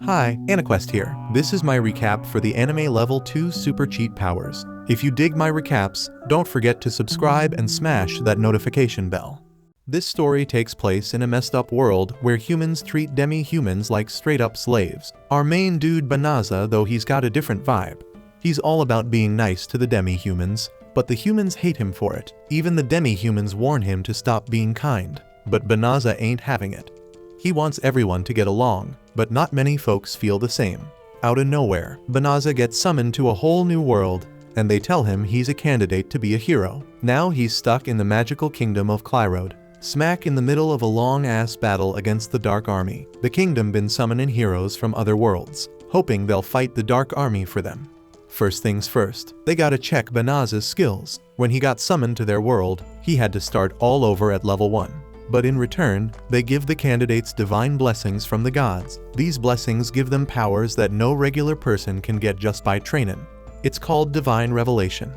Hi, AniQuest here. This is my recap for the anime level 2 super cheat powers. If you dig my recaps, don't forget to subscribe and smash that notification bell. This story takes place in a messed up world where humans treat demi-humans like straight up slaves. Our main dude Banaza, though, he's got a different vibe. He's all about being nice to the demi-humans, but the humans hate him for it. Even the demi-humans warn him to stop being kind. But Banaza ain't having it. He wants everyone to get along, but not many folks feel the same. Out of nowhere, Banaza gets summoned to a whole new world, and they tell him he's a candidate to be a hero. Now he's stuck in the magical kingdom of Clyrode, smack in the middle of a long-ass battle against the Dark Army. The kingdom been summoning heroes from other worlds, hoping they'll fight the Dark Army for them. First things first, they gotta check Banaza's skills. When he got summoned to their world, he had to start all over at level 1. But in return, they give the candidates divine blessings from the gods. These blessings give them powers that no regular person can get just by training. It's called divine revelation.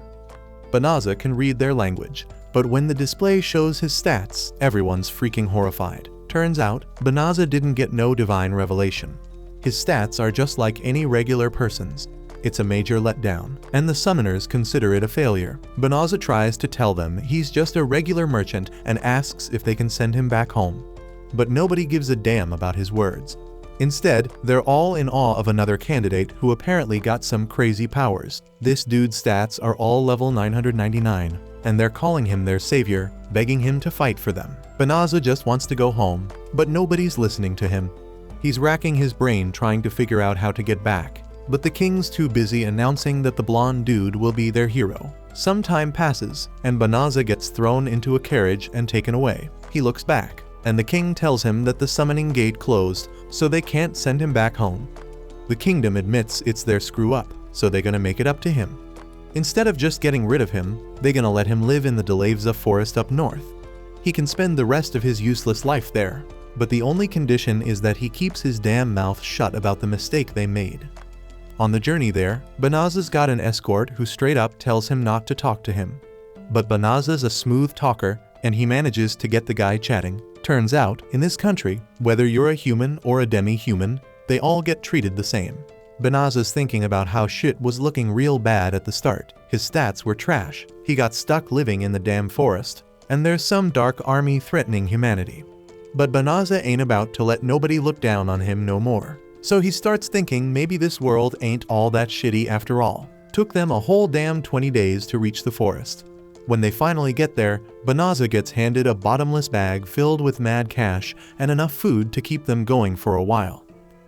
Banaza can read their language, but when the display shows his stats, everyone's freaking horrified. Turns out, Banaza didn't get no divine revelation. His stats are just like any regular person's. It's a major letdown, and the summoners consider it a failure. Banaza tries to tell them he's just a regular merchant and asks if they can send him back home. But nobody gives a damn about his words. Instead, they're all in awe of another candidate who apparently got some crazy powers. This dude's stats are all level 999, and they're calling him their savior, begging him to fight for them. Banaza just wants to go home, but nobody's listening to him. He's racking his brain trying to figure out how to get back. But the king's too busy announcing that the blonde dude will be their hero. Some time passes, and Banaza gets thrown into a carriage and taken away. He looks back, and the king tells him that the summoning gate closed, so they can't send him back home. The kingdom admits it's their screw up, so they're gonna make it up to him. Instead of just getting rid of him, they're gonna let him live in the Delavza forest up north. He can spend the rest of his useless life there, but the only condition is that he keeps his damn mouth shut about the mistake they made. On the journey there, Banaza's got an escort who straight up tells him not to talk to him. But Banaza's a smooth talker, and he manages to get the guy chatting. Turns out, in this country, whether you're a human or a demi-human, they all get treated the same. Banaza's thinking about how shit was looking real bad at the start. His stats were trash, he got stuck living in the damn forest, and there's some dark army threatening humanity. But Banaza ain't about to let nobody look down on him no more. So he starts thinking maybe this world ain't all that shitty after all. Took them a whole damn 20 days to reach the forest. When they finally get there, Banaza gets handed a bottomless bag filled with mad cash and enough food to keep them going for a while.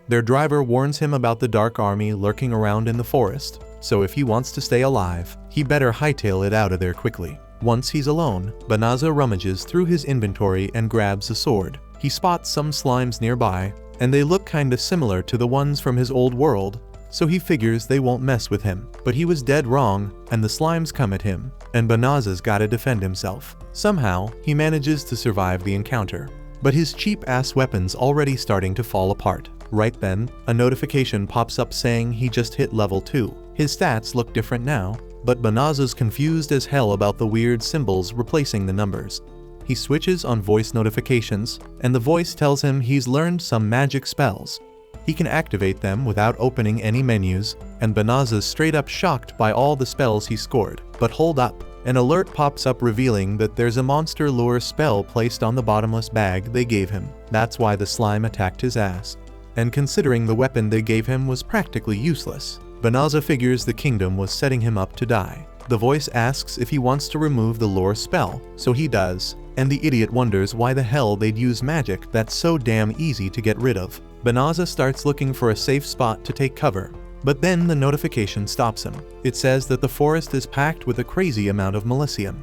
Their driver warns him about the Dark Army lurking around in the forest, so if he wants to stay alive, he better hightail it out of there quickly. Once he's alone, Banaza rummages through his inventory and grabs a sword. He spots some slimes nearby, and they look kinda similar to the ones from his old world, so he figures they won't mess with him. But he was dead wrong, and the slimes come at him, and Banaza's gotta defend himself. Somehow, he manages to survive the encounter, but his cheap-ass weapon's already starting to fall apart. Right then, a notification pops up saying he just hit level 2. His stats look different now, but Banaza's confused as hell about the weird symbols replacing the numbers. He switches on voice notifications, and the voice tells him he's learned some magic spells. He can activate them without opening any menus, and Banaza's straight up shocked by all the spells he scored. But hold up, an alert pops up revealing that there's a monster lure spell placed on the bottomless bag they gave him. That's why the slime attacked his ass. And considering the weapon they gave him was practically useless, Banaza figures the kingdom was setting him up to die. The voice asks if he wants to remove the lure spell, so he does. And the idiot wonders why the hell they'd use magic that's so damn easy to get rid of. Banaza starts looking for a safe spot to take cover, but then the notification stops him. It says that the forest is packed with a crazy amount of melicium.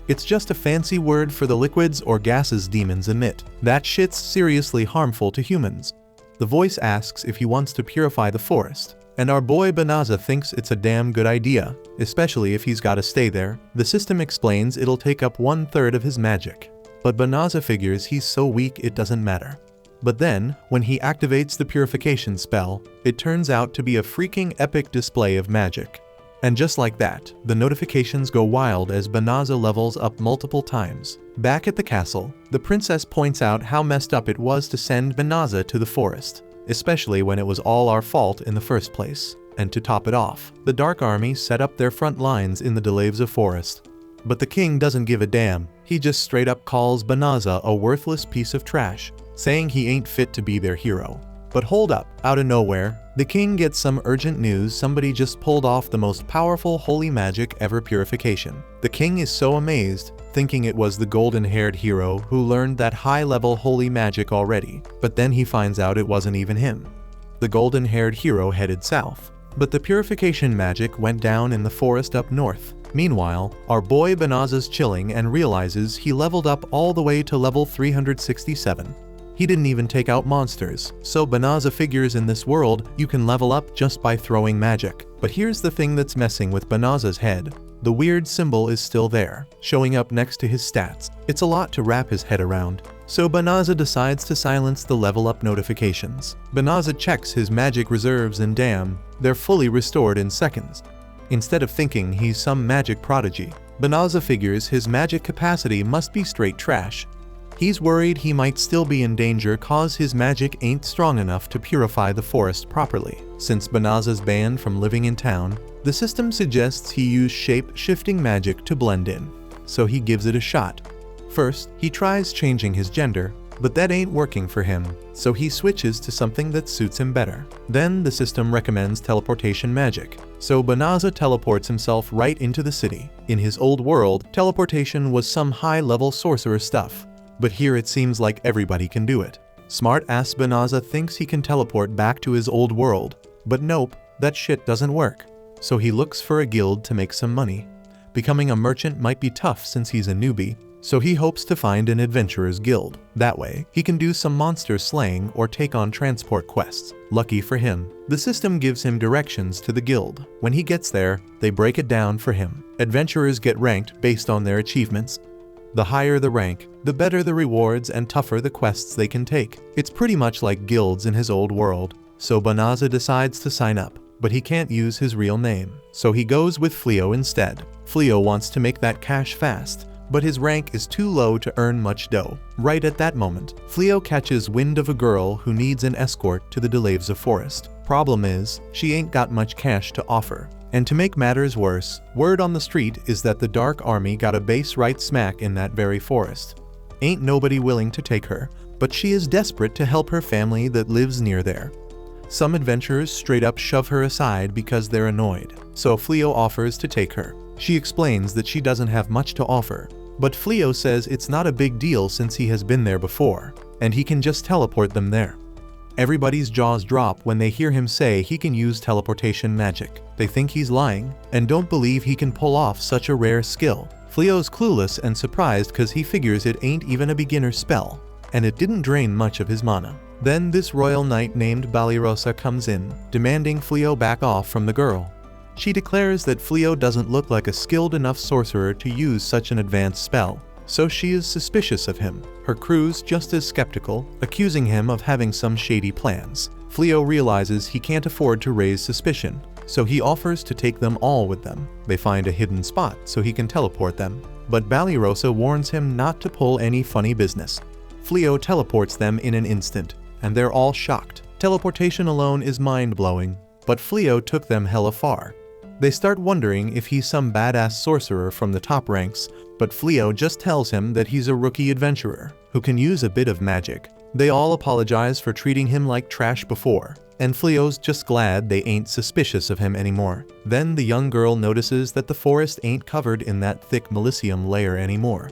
It's just a fancy word for the liquids or gases demons emit. That shit's seriously harmful to humans. The voice asks if he wants to purify the forest, and our boy Banaza thinks it's a damn good idea, especially if he's gotta stay there. The system explains it'll take up 1/3 of his magic, but Banaza figures he's so weak it doesn't matter. But then, when he activates the purification spell, it turns out to be a freaking epic display of magic. And just like that, the notifications go wild as Banaza levels up multiple times. Back at the castle, the princess points out how messed up it was to send Banaza to the forest. especially when it was all our fault in the first place. And to top it off, the Dark Army set up their front lines in the Delavza forest. But the king doesn't give a damn. He just straight up calls Banaza a worthless piece of trash, saying he ain't fit to be their hero. But hold up, out of nowhere, the king gets some urgent news somebody just pulled off the most powerful holy magic ever, purification. The king is so amazed, thinking it was the golden-haired hero who learned that high-level holy magic already, but then he finds out it wasn't even him. The golden-haired hero headed south, but the purification magic went down in the forest up north. Meanwhile, our boy Banaza's chilling and realizes he leveled up all the way to level 367. He didn't even take out monsters, so Banaza figures in this world you can level up just by throwing magic. But here's the thing that's messing with Banaza's head. The weird symbol is still there, showing up next to his stats. It's a lot to wrap his head around. So Banaza decides to silence the level up notifications. Banaza checks his magic reserves and damn, they're fully restored in seconds. Instead of thinking he's some magic prodigy, Banaza figures his magic capacity must be straight trash. He's worried he might still be in danger cause his magic ain't strong enough to purify the forest properly. Since Banaza's banned from living in town, the system suggests he use shape-shifting magic to blend in, so he gives it a shot. First, he tries changing his gender, but that ain't working for him, so he switches to something that suits him better. Then the system recommends teleportation magic, so Banaza teleports himself right into the city. In his old world, teleportation was some high-level sorcerer stuff, but here it seems like everybody can do it. Smart-ass Banaza thinks he can teleport back to his old world, but nope, that shit doesn't work. So he looks for a guild to make some money. Becoming a merchant might be tough since he's a newbie, so he hopes to find an adventurer's guild. That way, he can do some monster slaying or take on transport quests. Lucky for him, the system gives him directions to the guild. When he gets there, they break it down for him. Adventurers get ranked based on their achievements. The higher the rank, the better the rewards and tougher the quests they can take. It's pretty much like guilds in his old world. So Banaza decides to sign up, but he can't use his real name. So he goes with Fleo instead. Fleo wants to make that cash fast, but his rank is too low to earn much dough. Right at that moment, Fleo catches wind of a girl who needs an escort to the Delavza forest. Problem is, she ain't got much cash to offer. And to make matters worse, word on the street is that the Dark Army got a base right smack in that very forest. Ain't nobody willing to take her, but she is desperate to help her family that lives near there. Some adventurers straight up shove her aside because they're annoyed, so Fleo offers to take her. She explains that she doesn't have much to offer, but Fleo says it's not a big deal since he has been there before, and he can just teleport them there. Everybody's jaws drop when they hear him say he can use teleportation magic. They think he's lying, and don't believe he can pull off such a rare skill. Fleo's clueless and surprised cause he figures it ain't even a beginner spell, and it didn't drain much of his mana. Then this royal knight named Balirosa comes in, demanding Fleo back off from the girl. She declares that Fleo doesn't look like a skilled enough sorcerer to use such an advanced spell, so she is suspicious of him. Her crew's just as skeptical, accusing him of having some shady plans. Fleo realizes he can't afford to raise suspicion, so he offers to take them all with them. They find a hidden spot so he can teleport them, but Balirosa warns him not to pull any funny business. Fleo teleports them in an instant, and they're all shocked. Teleportation alone is mind-blowing, but Fleo took them hella far. They start wondering if he's some badass sorcerer from the top ranks, but Fleo just tells him that he's a rookie adventurer who can use a bit of magic. They all apologize for treating him like trash before, and Fleo's just glad they ain't suspicious of him anymore. Then the young girl notices that the forest ain't covered in that thick Melicium layer anymore.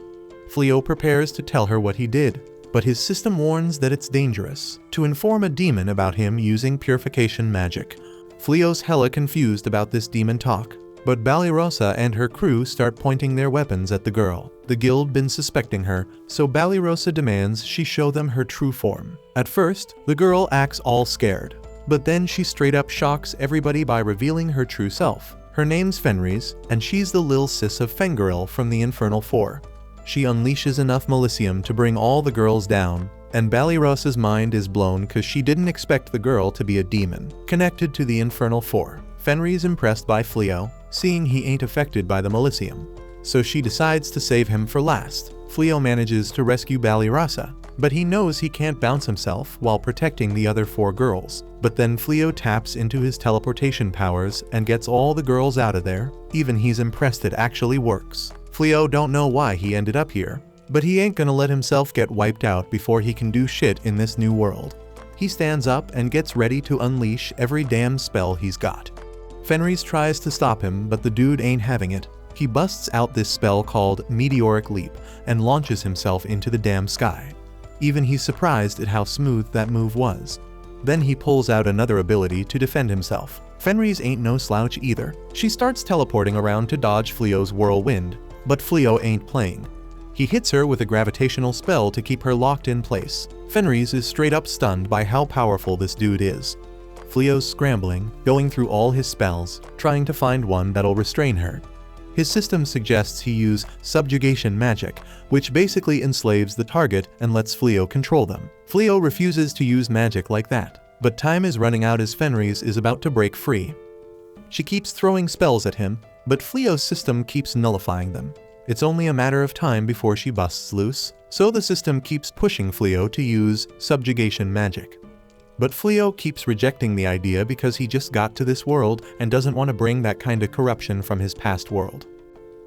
Fleo prepares to tell her what he did, but his system warns that it's dangerous to inform a demon about him using purification magic. Fleo's hella confused about this demon talk, but Balirosa and her crew start pointing their weapons at the girl. The guild been suspecting her, so Balirosa demands she show them her true form. At first, the girl acts all scared, but then she straight up shocks everybody by revealing her true self. Her name's Fenris, and she's the lil sis of Fengirl from the Infernal Four. She unleashes enough Melicium to bring all the girls down, and Balirosa's mind is blown cause she didn't expect the girl to be a demon connected to the Infernal Four. Fenris impressed by Fleo, seeing he ain't affected by the Melicium, so she decides to save him for last. Fleo manages to rescue Balirosa, but he knows he can't bounce himself while protecting the other 4 girls. But then Fleo taps into his teleportation powers and gets all the girls out of there. Even he's impressed it actually works. Fleo don't know why he ended up here, but he ain't gonna let himself get wiped out before he can do shit in this new world. He stands up and gets ready to unleash every damn spell he's got. Fenris tries to stop him, but the dude ain't having it. He busts out this spell called Meteoric Leap and launches himself into the damn sky. Even he's surprised at how smooth that move was. Then he pulls out another ability to defend himself. Fenris ain't no slouch either. She starts teleporting around to dodge Fleo's whirlwind, but Fleo ain't playing. He hits her with a gravitational spell to keep her locked in place. Fenris is straight up stunned by how powerful this dude is. Fleo's scrambling, going through all his spells, trying to find one that'll restrain her. His system suggests he use subjugation magic, which basically enslaves the target and lets Fleo control them. Fleo refuses to use magic like that, but time is running out as Fenris is about to break free. She keeps throwing spells at him, but Fleo's system keeps nullifying them. It's only a matter of time before she busts loose, so the system keeps pushing Fleo to use subjugation magic. But Fleo keeps rejecting the idea because he just got to this world and doesn't want to bring that kind of corruption from his past world.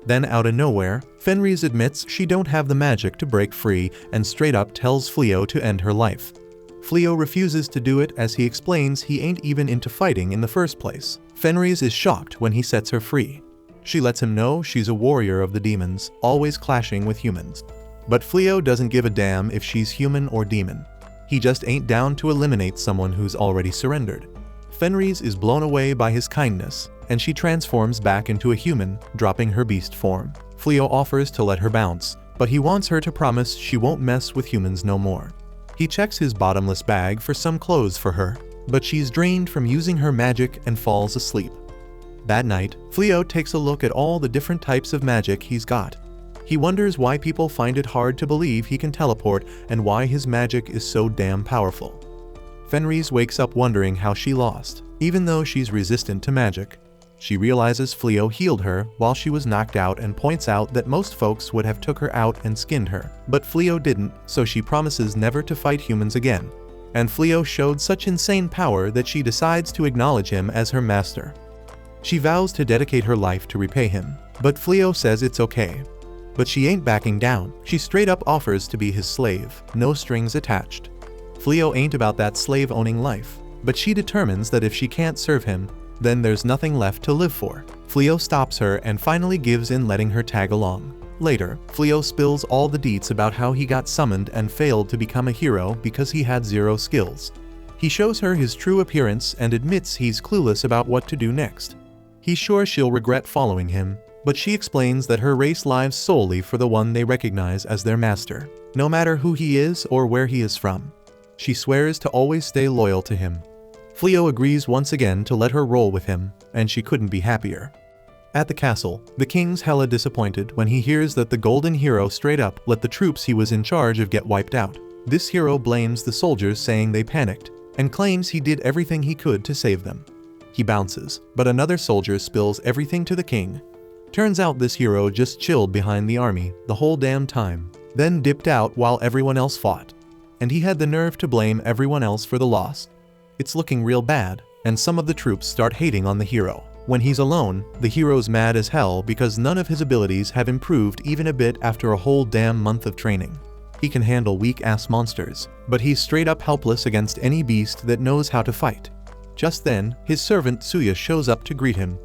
Then out of nowhere, Fenris admits she don't have the magic to break free and straight up tells Fleo to end her life. Fleo refuses to do it as he explains he ain't even into fighting in the first place. Fenris is shocked when he sets her free. She lets him know she's a warrior of the demons, always clashing with humans. But Fleo doesn't give a damn if she's human or demon. He just ain't down to eliminate someone who's already surrendered. Fenris is blown away by his kindness, and she transforms back into a human, dropping her beast form. Fleo offers to let her bounce, but he wants her to promise she won't mess with humans no more. He checks his bottomless bag for some clothes for her, but she's drained from using her magic and falls asleep. That night, Fleo takes a look at all the different types of magic he's got. He wonders why people find it hard to believe he can teleport and why his magic is so damn powerful. Fenris wakes up wondering how she lost, even though she's resistant to magic. She realizes Fleo healed her while she was knocked out and points out that most folks would have took her out and skinned her, but Fleo didn't, so she promises never to fight humans again. And Fleo showed such insane power that she decides to acknowledge him as her master. She vows to dedicate her life to repay him, but Fleo says it's okay. But she ain't backing down. She straight up offers to be his slave, no strings attached. Fleo ain't about that slave-owning life, but she determines that if she can't serve him, then there's nothing left to live for. Fleo stops her and finally gives in, letting her tag along. Later, Fleo spills all the deets about how he got summoned and failed to become a hero because he had 0 skills. He shows her his true appearance and admits he's clueless about what to do next. He's sure she'll regret following him, but she explains that her race lives solely for the one they recognize as their master, no matter who he is or where he is from. She swears to always stay loyal to him. Fleo agrees once again to let her roll with him, and she couldn't be happier. At the castle, the king's hella disappointed when he hears that the golden hero straight up let the troops he was in charge of get wiped out. This hero blames the soldiers, saying they panicked, and claims he did everything he could to save them. He bounces, but another soldier spills everything to the king. Turns out this hero just chilled behind the army the whole damn time, then dipped out while everyone else fought. And he had the nerve to blame everyone else for the loss. It's looking real bad, and some of the troops start hating on the hero. When he's alone, the hero's mad as hell because none of his abilities have improved even a bit after a whole damn month of training. He can handle weak-ass monsters, but he's straight up helpless against any beast that knows how to fight. Just then, his servant Tsuya shows up to greet him.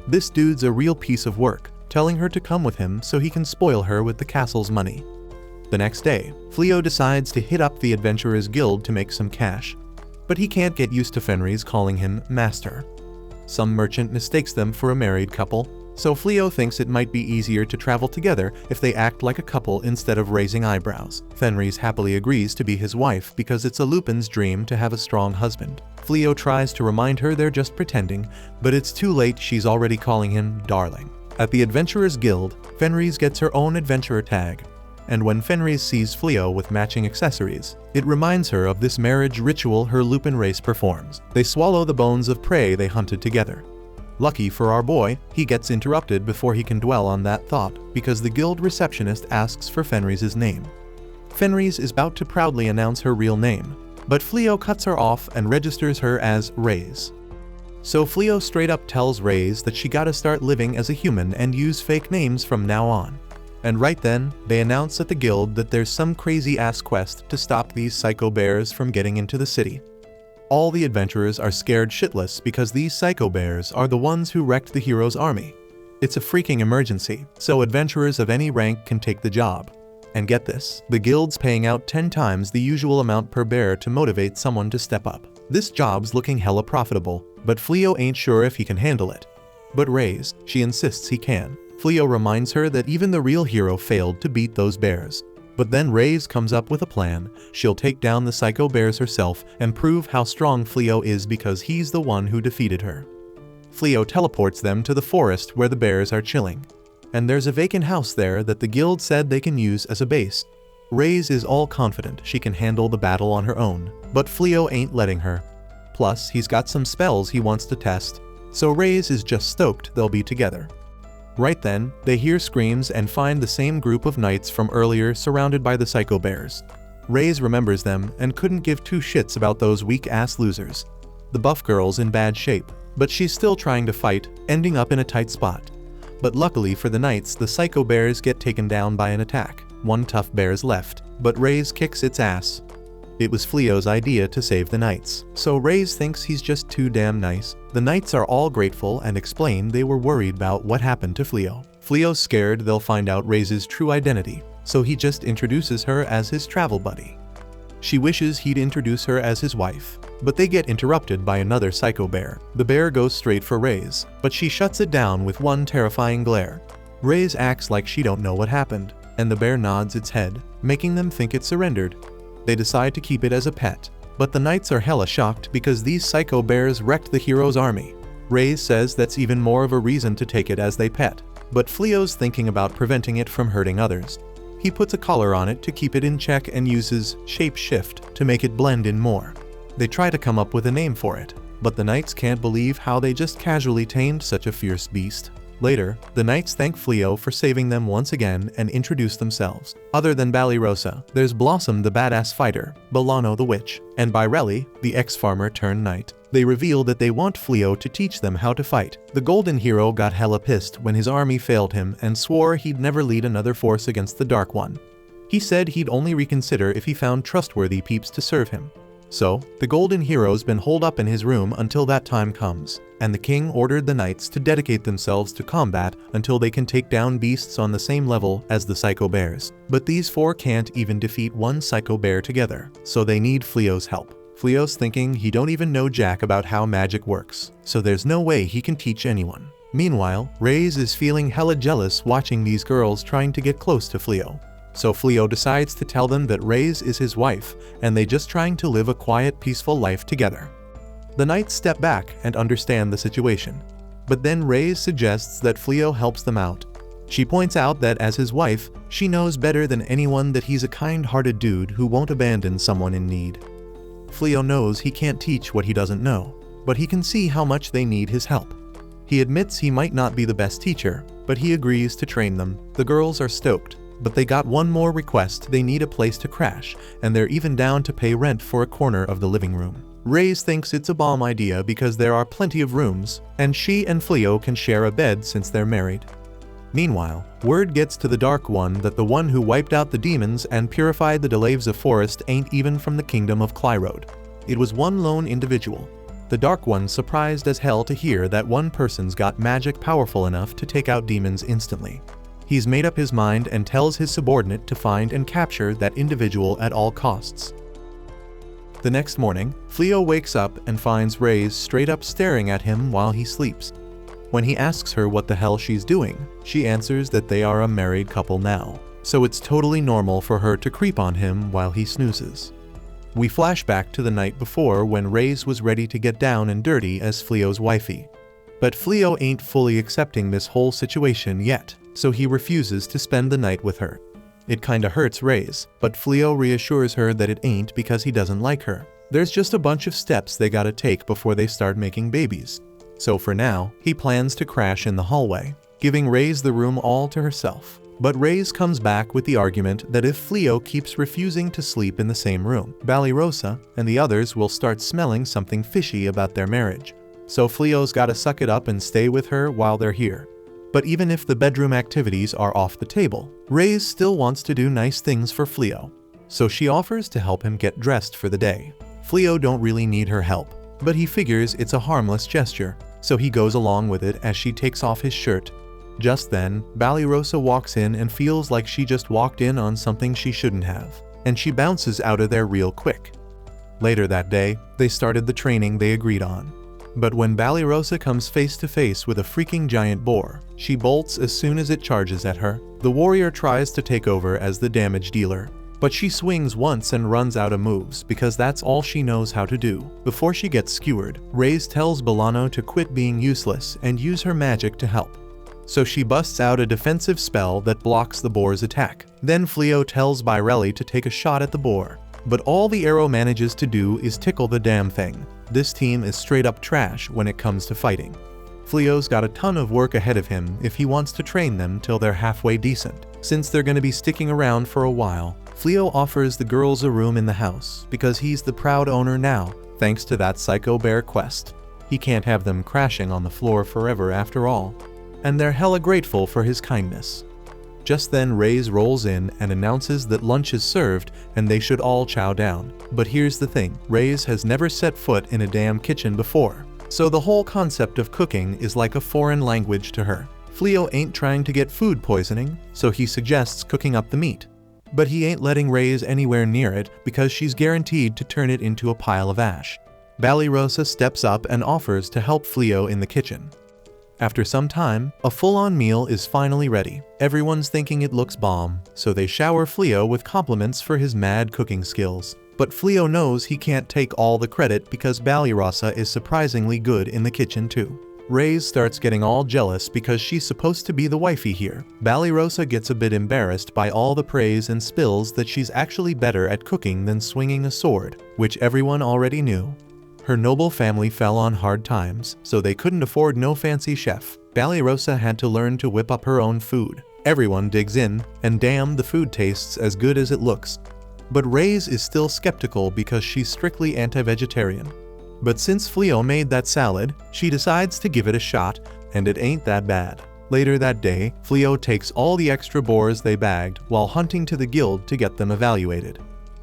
This dude's a real piece of work, telling her to come with him so he can spoil her with the castle's money. The next day, Fleo decides to hit up the Adventurers Guild to make some cash. But he can't get used to Fenris calling him master. Some merchant mistakes them for a married couple, so Fleo thinks it might be easier to travel together if they act like a couple instead of raising eyebrows. Fenris happily agrees to be his wife because it's a Lupin's dream to have a strong husband. Fleo tries to remind her they're just pretending, but it's too late, she's already calling him darling. At the Adventurers Guild, Fenris gets her own adventurer tag, and when Fenris sees Fleo with matching accessories, it reminds her of this marriage ritual her Lupin race performs. They swallow the bones of prey they hunted together. Lucky for our boy, he gets interrupted before he can dwell on that thought because the guild receptionist asks for Fenris's name. Fenris is about to proudly announce her real name, but Fleo cuts her off and registers her as Raze. So Fleo straight up tells Raze that she gotta start living as a human and use fake names from now on. And right then, they announce at the guild that there's some crazy ass quest to stop these psycho bears from getting into the city. All the adventurers are scared shitless because these psycho bears are the ones who wrecked the hero's army. It's a freaking emergency, so adventurers of any rank can take the job. And get this, the guild's paying out 10 times the usual amount per bear to motivate someone to step up. This job's looking hella profitable, but Fleo ain't sure if he can handle it. But Raze, she insists he can. Fleo reminds her that even the real hero failed to beat those bears. But then Raze comes up with a plan. She'll take down the psycho bears herself and prove how strong Fleo is because he's the one who defeated her. Fleo teleports them to the forest where the bears are chilling. And there's a vacant house there that the guild said they can use as a base. Raze is all confident she can handle the battle on her own, but Fleo ain't letting her. Plus, he's got some spells he wants to test, so Raze is just stoked they'll be together. Right then, they hear screams and find the same group of knights from earlier surrounded by the psycho bears. Raze remembers them and couldn't give two shits about those weak-ass losers. The buff girl's in bad shape, but she's still trying to fight, ending up in a tight spot. But luckily for the knights, the psycho bears get taken down by an attack. One tough bear's left, but Raze kicks its ass. It was Fleo's idea to save the knights, so Raze thinks he's just too damn nice. The knights are all grateful and explain they were worried about what happened to Fleo. Fleo's scared they'll find out Raze's true identity, so he just introduces her as his travel buddy. She wishes he'd introduce her as his wife, but they get interrupted by another psycho bear. The bear goes straight for Raze, but she shuts it down with one terrifying glare. Raze acts like she don't know what happened, and the bear nods its head, making them think it surrendered. They decide to keep it as a pet, but the knights are hella shocked because these psycho bears wrecked the hero's army. Raze says that's even more of a reason to take it as they pet, but Fleo's thinking about preventing it from hurting others. He puts a collar on it to keep it in check and uses shape shift to make it blend in more. They try to come up with a name for it, but the knights can't believe how they just casually tamed such a fierce beast. Later, the knights thank Fleo for saving them once again and introduce themselves. Other than Ballyrosa, there's Blossom the badass fighter, Bolano the witch, and Byrelli, the ex-farmer turned knight. They reveal that they want Fleo to teach them how to fight. The golden hero got hella pissed when his army failed him and swore he'd never lead another force against the dark one. He said he'd only reconsider if he found trustworthy peeps to serve him. So, the golden hero's been holed up in his room until that time comes, and the king ordered the knights to dedicate themselves to combat until they can take down beasts on the same level as the psycho bears. But these four can't even defeat one psycho bear together, so they need Fleo's help. Fleo's thinking he don't even know jack about how magic works, so there's no way he can teach anyone. Meanwhile, Raze is feeling hella jealous watching these girls trying to get close to Fleo. So Fleo decides to tell them that Raze is his wife, and they just trying to live a quiet, peaceful life together. The knights step back and understand the situation. But then Raze suggests that Fleo helps them out. She points out that as his wife, she knows better than anyone that he's a kind-hearted dude who won't abandon someone in need. Fleo knows he can't teach what he doesn't know, but he can see how much they need his help. He admits he might not be the best teacher, but he agrees to train them. The girls are stoked, but they got one more request. They need a place to crash, and they're even down to pay rent for a corner of the living room. Raze thinks it's a bomb idea because there are plenty of rooms, and she and Fleo can share a bed since they're married. Meanwhile, word gets to the Dark One that the one who wiped out the demons and purified the Delavza forest ain't even from the kingdom of Clyrode. It was one lone individual. The Dark One's surprised as hell to hear that one person's got magic powerful enough to take out demons instantly. He's made up his mind and tells his subordinate to find and capture that individual at all costs. The next morning, Fleo wakes up and finds Raze straight up staring at him while he sleeps. When he asks her what the hell she's doing, she answers that they are a married couple now, so it's totally normal for her to creep on him while he snoozes. We flash back to the night before when Raze was ready to get down and dirty as Fleo's wifey. But Fleo ain't fully accepting this whole situation yet, so he refuses to spend the night with her. It kinda hurts Raze, but Fleo reassures her that it ain't because he doesn't like her. There's just a bunch of steps they gotta take before they start making babies. So for now, he plans to crash in the hallway, giving Raze the room all to herself. But Reyes comes back with the argument that if Fleo keeps refusing to sleep in the same room, Balirosa and the others will start smelling something fishy about their marriage. So Fleo's gotta suck it up and stay with her while they're here. But even if the bedroom activities are off the table, Reyes still wants to do nice things for Fleo. So she offers to help him get dressed for the day. Fleo don't really need her help, but he figures it's a harmless gesture, so he goes along with it as she takes off his shirt. Just then, Balirosa walks in and feels like she just walked in on something she shouldn't have, and she bounces out of there real quick. Later that day, they started the training they agreed on. But when Balirosa comes face to face with a freaking giant boar, she bolts as soon as it charges at her. The warrior tries to take over as the damage dealer, but she swings once and runs out of moves because that's all she knows how to do. Before she gets skewered, Reyes tells Bolano to quit being useless and use her magic to help. So she busts out a defensive spell that blocks the boar's attack. Then Fleo tells Birelli to take a shot at the boar, but all the arrow manages to do is tickle the damn thing. This team is straight up trash when it comes to fighting. Fleo's got a ton of work ahead of him if he wants to train them till they're halfway decent. Since they're gonna be sticking around for a while, Fleo offers the girls a room in the house because he's the proud owner now, thanks to that psycho bear quest. He can't have them crashing on the floor forever after all. And they're hella grateful for his kindness. Just then Reyes rolls in and announces that lunch is served and they should all chow down. But here's the thing, Reyes has never set foot in a damn kitchen before, so the whole concept of cooking is like a foreign language to her. Fleo ain't trying to get food poisoning, so he suggests cooking up the meat. But he ain't letting Reyes anywhere near it because she's guaranteed to turn it into a pile of ash. Balirosa steps up and offers to help Fleo in the kitchen. After some time, a full-on meal is finally ready. Everyone's thinking it looks bomb, so they shower Fleo with compliments for his mad cooking skills. But Fleo knows he can't take all the credit because Balirosa is surprisingly good in the kitchen too. Reyes starts getting all jealous because she's supposed to be the wifey here. Balirosa gets a bit embarrassed by all the praise and spills that she's actually better at cooking than swinging a sword, which everyone already knew. Her noble family fell on hard times, so they couldn't afford no fancy chef. Balirosa had to learn to whip up her own food. Everyone digs in, and damn, the food tastes as good as it looks. But Reyes is still skeptical because she's strictly anti-vegetarian. But since Fleo made that salad, she decides to give it a shot, and it ain't that bad. Later that day, Fleo takes all the extra boars they bagged while hunting to the guild to get them evaluated.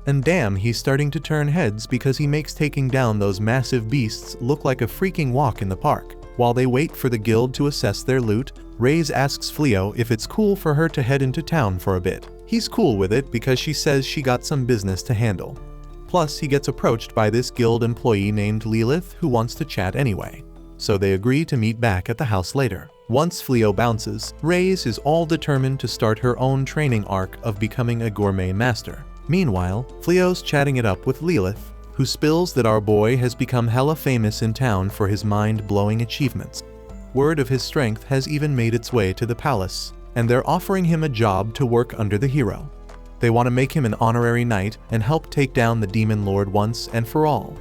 And damn, he's starting to turn heads because he makes taking down those massive beasts look like a freaking walk in the park. While they wait for the guild to assess their loot, Reyes asks Fleo if it's cool for her to head into town for a bit. He's cool with it because she says she got some business to handle. Plus, he gets approached by this guild employee named Lilith who wants to chat anyway. So they agree to meet back at the house later. Once Fleo bounces, Reyes is all determined to start her own training arc of becoming a gourmet master. Meanwhile, Fleo's chatting it up with Lilith, who spills that our boy has become hella famous in town for his mind-blowing achievements. Word of his strength has even made its way to the palace, and they're offering him a job to work under the hero. They want to make him an honorary knight and help take down the demon lord once and for all.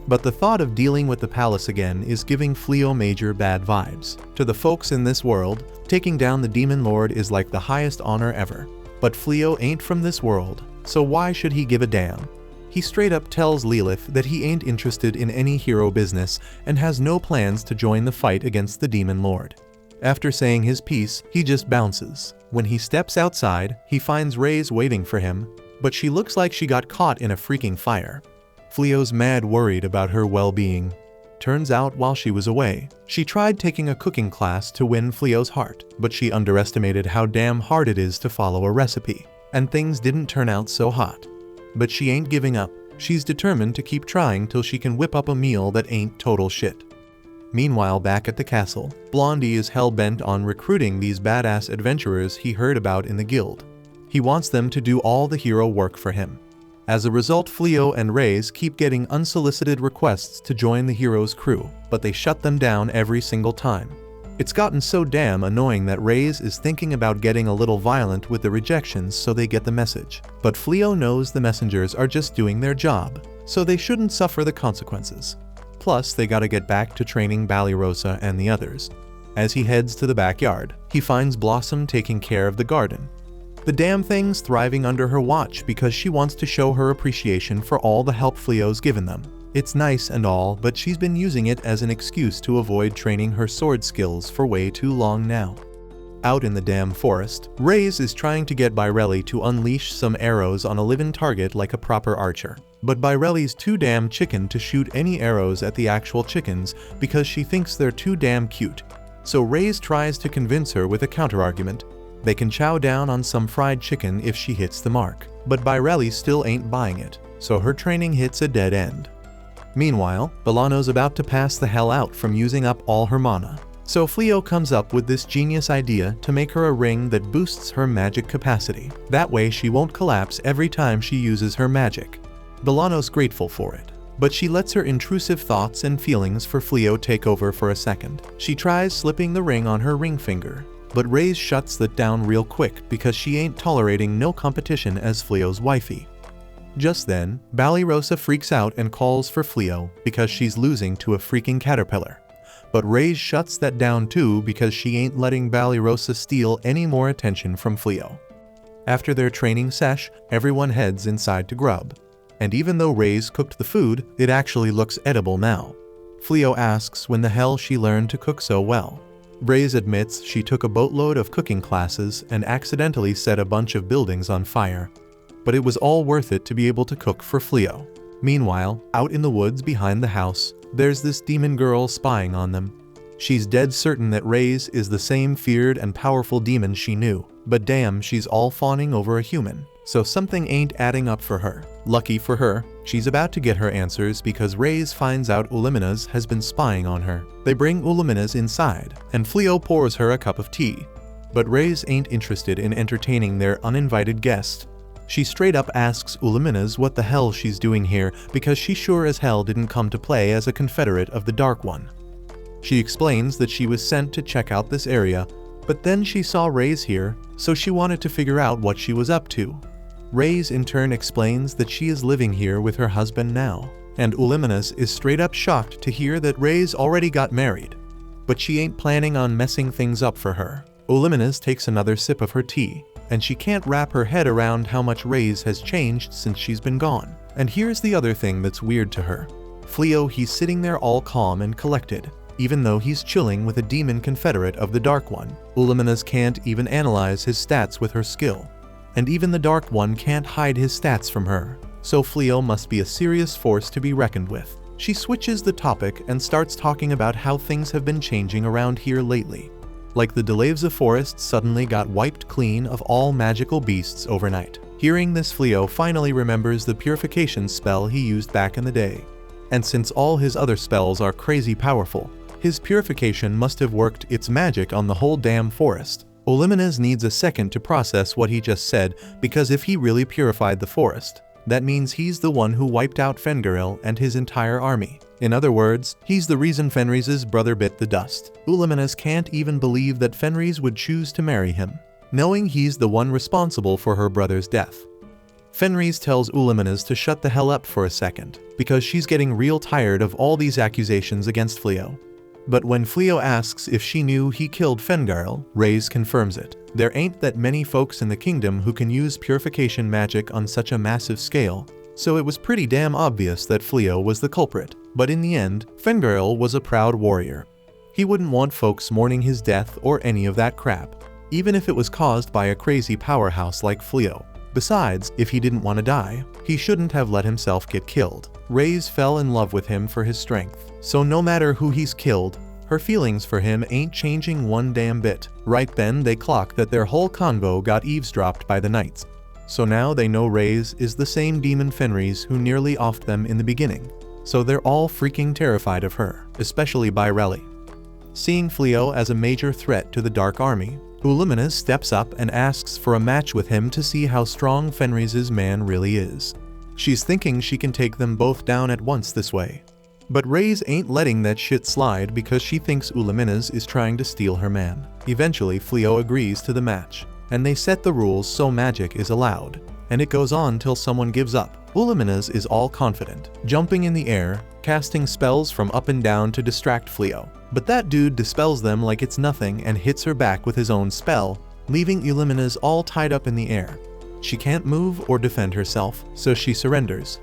But the thought of dealing with the palace again is giving Fleo major bad vibes. To the folks in this world, taking down the demon lord is like the highest honor ever. But Fleo ain't from this world, so why should he give a damn? He straight up tells Lilith that he ain't interested in any hero business and has no plans to join the fight against the demon lord. After saying his piece, he just bounces. When he steps outside, he finds Reyes waiting for him, but she looks like she got caught in a freaking fire. Fleo's mad worried about her well-being. Turns out while she was away, she tried taking a cooking class to win Fleo's heart, but she underestimated how damn hard it is to follow a recipe, and things didn't turn out so hot. But she ain't giving up. She's determined to keep trying till she can whip up a meal that ain't total shit. Meanwhile, back at the castle, Blondie is hell-bent on recruiting these badass adventurers he heard about in the guild. He wants them to do all the hero work for him. As a result, Fleo and Reyes keep getting unsolicited requests to join the hero's crew, but they shut them down every single time. It's gotten so damn annoying that Reyes is thinking about getting a little violent with the rejections so they get the message. But Fleo knows the messengers are just doing their job, so they shouldn't suffer the consequences. Plus, they gotta get back to training Balirosa and the others. As he heads to the backyard, he finds Blossom taking care of the garden. The damn thing's thriving under her watch because she wants to show her appreciation for all the help Fleo's given them. It's nice and all, but she's been using it as an excuse to avoid training her sword skills for way too long now. Out in the damn forest, Reyes is trying to get Bairelli to unleash some arrows on a living target like a proper archer. But Bairelli's too damn chicken to shoot any arrows at the actual chickens because she thinks they're too damn cute. So Reyes tries to convince her with a counterargument. They can chow down on some fried chicken if she hits the mark. But Bairelli still ain't buying it, so her training hits a dead end. Meanwhile, Bolano's about to pass the hell out from using up all her mana. So Fleo comes up with this genius idea to make her a ring that boosts her magic capacity. That way she won't collapse every time she uses her magic. Bolano's grateful for it, but she lets her intrusive thoughts and feelings for Fleo take over for a second. She tries slipping the ring on her ring finger, but Reyes shuts that down real quick because she ain't tolerating no competition as Fleo's wifey. Just then, Ballyrosa freaks out and calls for Fleo because she's losing to a freaking caterpillar. But Reyes shuts that down too because she ain't letting Ballyrosa steal any more attention from Fleo. After their training sesh, everyone heads inside to grub. And even though Reyes cooked the food, it actually looks edible now. Fleo asks when the hell she learned to cook so well. Reyes admits she took a boatload of cooking classes and accidentally set a bunch of buildings on fire. But it was all worth it to be able to cook for Fleo. Meanwhile, out in the woods behind the house, there's this demon girl spying on them. She's dead certain that Reyes is the same feared and powerful demon she knew, but damn, she's all fawning over a human. So something ain't adding up for her. Lucky for her, she's about to get her answers because Reyes finds out Uliminaz has been spying on her. They bring Uliminaz inside, and Fleo pours her a cup of tea. But Reyes ain't interested in entertaining their uninvited guest. She straight up asks Uliminaz what the hell she's doing here because she sure as hell didn't come to play as a confederate of the Dark One. She explains that she was sent to check out this area, but then she saw Reyes here, so she wanted to figure out what she was up to. Reyes in turn explains that she is living here with her husband now, and Uliminaz is straight up shocked to hear that Reyes already got married. But she ain't planning on messing things up for her. Uliminaz takes another sip of her tea, and she can't wrap her head around how much Reyes has changed since she's been gone. And here's the other thing that's weird to her. Fleo, he's sitting there all calm and collected, even though he's chilling with a demon confederate of the Dark One. Uliminaz can't even analyze his stats with her skill. And even the Dark One can't hide his stats from her. So Fleo must be a serious force to be reckoned with. She switches the topic and starts talking about how things have been changing around here lately. Like the Delavza forest suddenly got wiped clean of all magical beasts overnight. Hearing this, Fleo finally remembers the purification spell he used back in the day. And since all his other spells are crazy powerful, his purification must have worked its magic on the whole damn forest. Uliminaz needs a second to process what he just said, because if he really purified the forest, that means he's the one who wiped out Fengaril and his entire army. In other words, he's the reason Fenris's brother bit the dust. Uliminaz can't even believe that Fenris would choose to marry him, knowing he's the one responsible for her brother's death. Fenris tells Uliminaz to shut the hell up for a second, because she's getting real tired of all these accusations against Fleo. But when Fleo asks if she knew he killed Fengaril, Reyes confirms it. There ain't that many folks in the kingdom who can use purification magic on such a massive scale, so it was pretty damn obvious that Fleo was the culprit. But in the end, Fengaril was a proud warrior. He wouldn't want folks mourning his death or any of that crap, even if it was caused by a crazy powerhouse like Fleo. Besides, if he didn't want to die, he shouldn't have let himself get killed. Reyes fell in love with him for his strength, so no matter who he's killed, her feelings for him ain't changing one damn bit. Right then they clock that their whole convo got eavesdropped by the knights. So now they know Reyes is the same demon Fenris who nearly offed them in the beginning. So they're all freaking terrified of her, especially Bairelli. Seeing Fleo as a major threat to the Dark Army, Uliminaz steps up and asks for a match with him to see how strong Fenris's man really is. She's thinking she can take them both down at once this way. But Reyes ain't letting that shit slide because she thinks Uliminaz is trying to steal her man. Eventually, Fleo agrees to the match, and they set the rules so magic is allowed, and it goes on till someone gives up. Uliminaz is all confident, jumping in the air, casting spells from up and down to distract Fleo. But that dude dispels them like it's nothing and hits her back with his own spell, leaving Illumina's all tied up in the air. She can't move or defend herself, so she surrenders.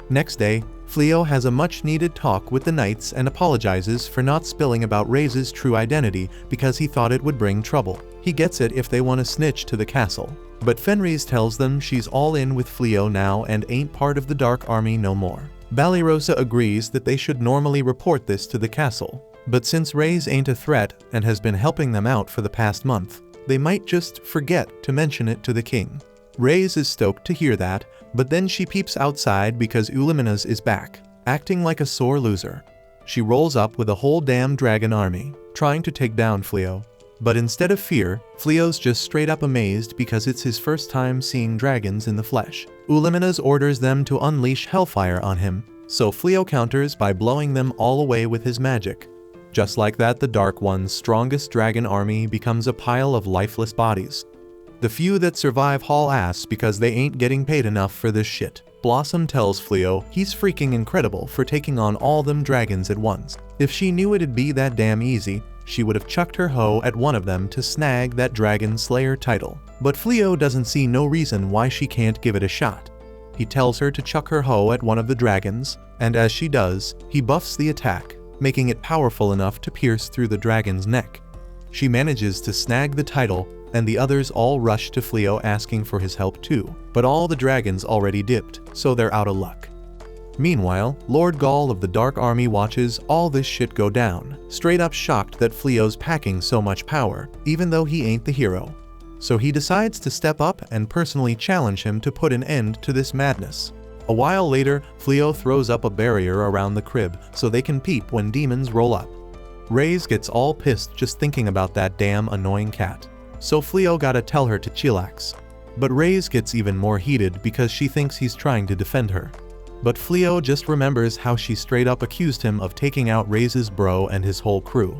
Next day, Fleo has a much-needed talk with the knights and apologizes for not spilling about Ray's true identity because he thought it would bring trouble. He gets it if they want to snitch to the castle. But Fenris tells them she's all in with Fleo now and ain't part of the Dark Army no more. Balirosa agrees that they should normally report this to the castle. But since Ray's ain't a threat and has been helping them out for the past month, they might just forget to mention it to the king. Ray's is stoked to hear that, but then she peeps outside because Illumina's is back, acting like a sore loser. She rolls up with a whole damn dragon army, trying to take down Fleo. But instead of fear, Fleo's just straight up amazed because it's his first time seeing dragons in the flesh. Illumina's orders them to unleash hellfire on him, so Fleo counters by blowing them all away with his magic. Just like that, the Dark One's strongest dragon army becomes a pile of lifeless bodies. The few that survive haul ass because they ain't getting paid enough for this shit. Blossom tells Fleo he's freaking incredible for taking on all them dragons at once. If she knew it'd be that damn easy, she would have chucked her hoe at one of them to snag that Dragon Slayer title. But Fleo doesn't see no reason why she can't give it a shot. He tells her to chuck her hoe at one of the dragons, and as she does, he buffs the attack, making it powerful enough to pierce through the dragon's neck. She manages to snag the title, and the others all rush to Fleo asking for his help too, but all the dragons already dipped, so they're out of luck. Meanwhile, Lord Gaul of the Dark Army watches all this shit go down, straight up shocked that Fleo's packing so much power, even though he ain't the hero. So he decides to step up and personally challenge him to put an end to this madness. A while later, Fleo throws up a barrier around the crib so they can peep when demons roll up. Ray's gets all pissed just thinking about that damn annoying cat. So Fleo gotta tell her to chillax. But Ray's gets even more heated because she thinks he's trying to defend her. But Fleo just remembers how she straight up accused him of taking out Ray's bro and his whole crew.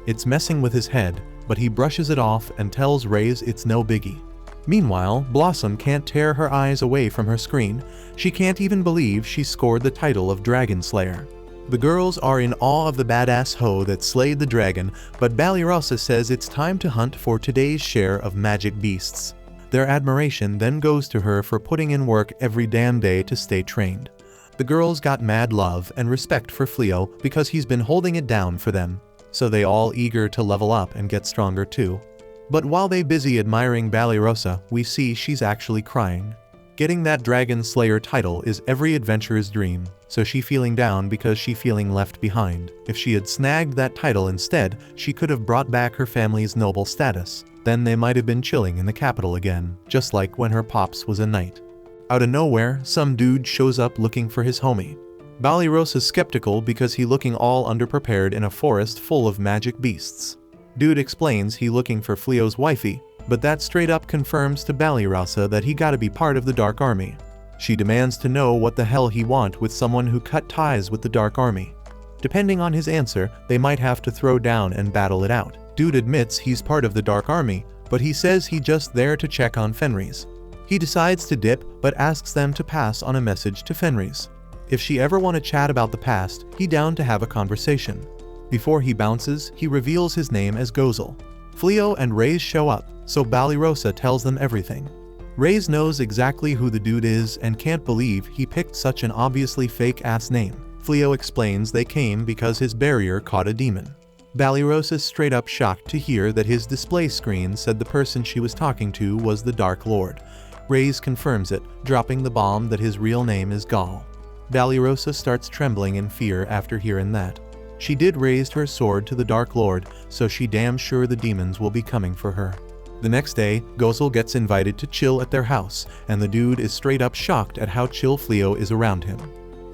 It's messing with his head, but he brushes it off and tells Ray's it's no biggie. Meanwhile, Blossom can't tear her eyes away from her screen. She can't even believe she scored the title of Dragon Slayer. The girls are in awe of the badass hoe that slayed the dragon, but Balirosa says it's time to hunt for today's share of magic beasts. Their admiration then goes to her for putting in work every damn day to stay trained. The girls got mad love and respect for Fleo because he's been holding it down for them, so they all eager to level up and get stronger too. But while they busy admiring Balirosa, we see she's actually crying. Getting that Dragon Slayer title is every adventurer's dream, so she feeling down because she feeling left behind. If she had snagged that title instead, she could have brought back her family's noble status. Then they might have been chilling in the capital again, just like when her pops was a knight. Out of nowhere, some dude shows up looking for his homie. Balirosa's skeptical because he looking all underprepared in a forest full of magic beasts. Dude explains he looking for Fleo's wifey, but that straight up confirms to Balirosa that he gotta be part of the Dark Army. She demands to know what the hell he want with someone who cut ties with the Dark Army. Depending on his answer, they might have to throw down and battle it out. Dude admits he's part of the Dark Army, but he says he just there to check on Fenris. He decides to dip, but asks them to pass on a message to Fenris. If she ever want to chat about the past, he down to have a conversation. Before he bounces, he reveals his name as Gozel. Fleo and Ray's show up, so Balirosa tells them everything. Ray's knows exactly who the dude is and can't believe he picked such an obviously fake-ass name. Fleo explains they came because his barrier caught a demon. Balirosa's straight up shocked to hear that his display screen said the person she was talking to was the Dark Lord. Ray's confirms it, dropping the bomb that his real name is Gaul. Balirosa starts trembling in fear after hearing that. She did raise her sword to the Dark Lord, so she damn sure the demons will be coming for her. The next day, Gozel gets invited to chill at their house, and the dude is straight up shocked at how chill Fleo is around him.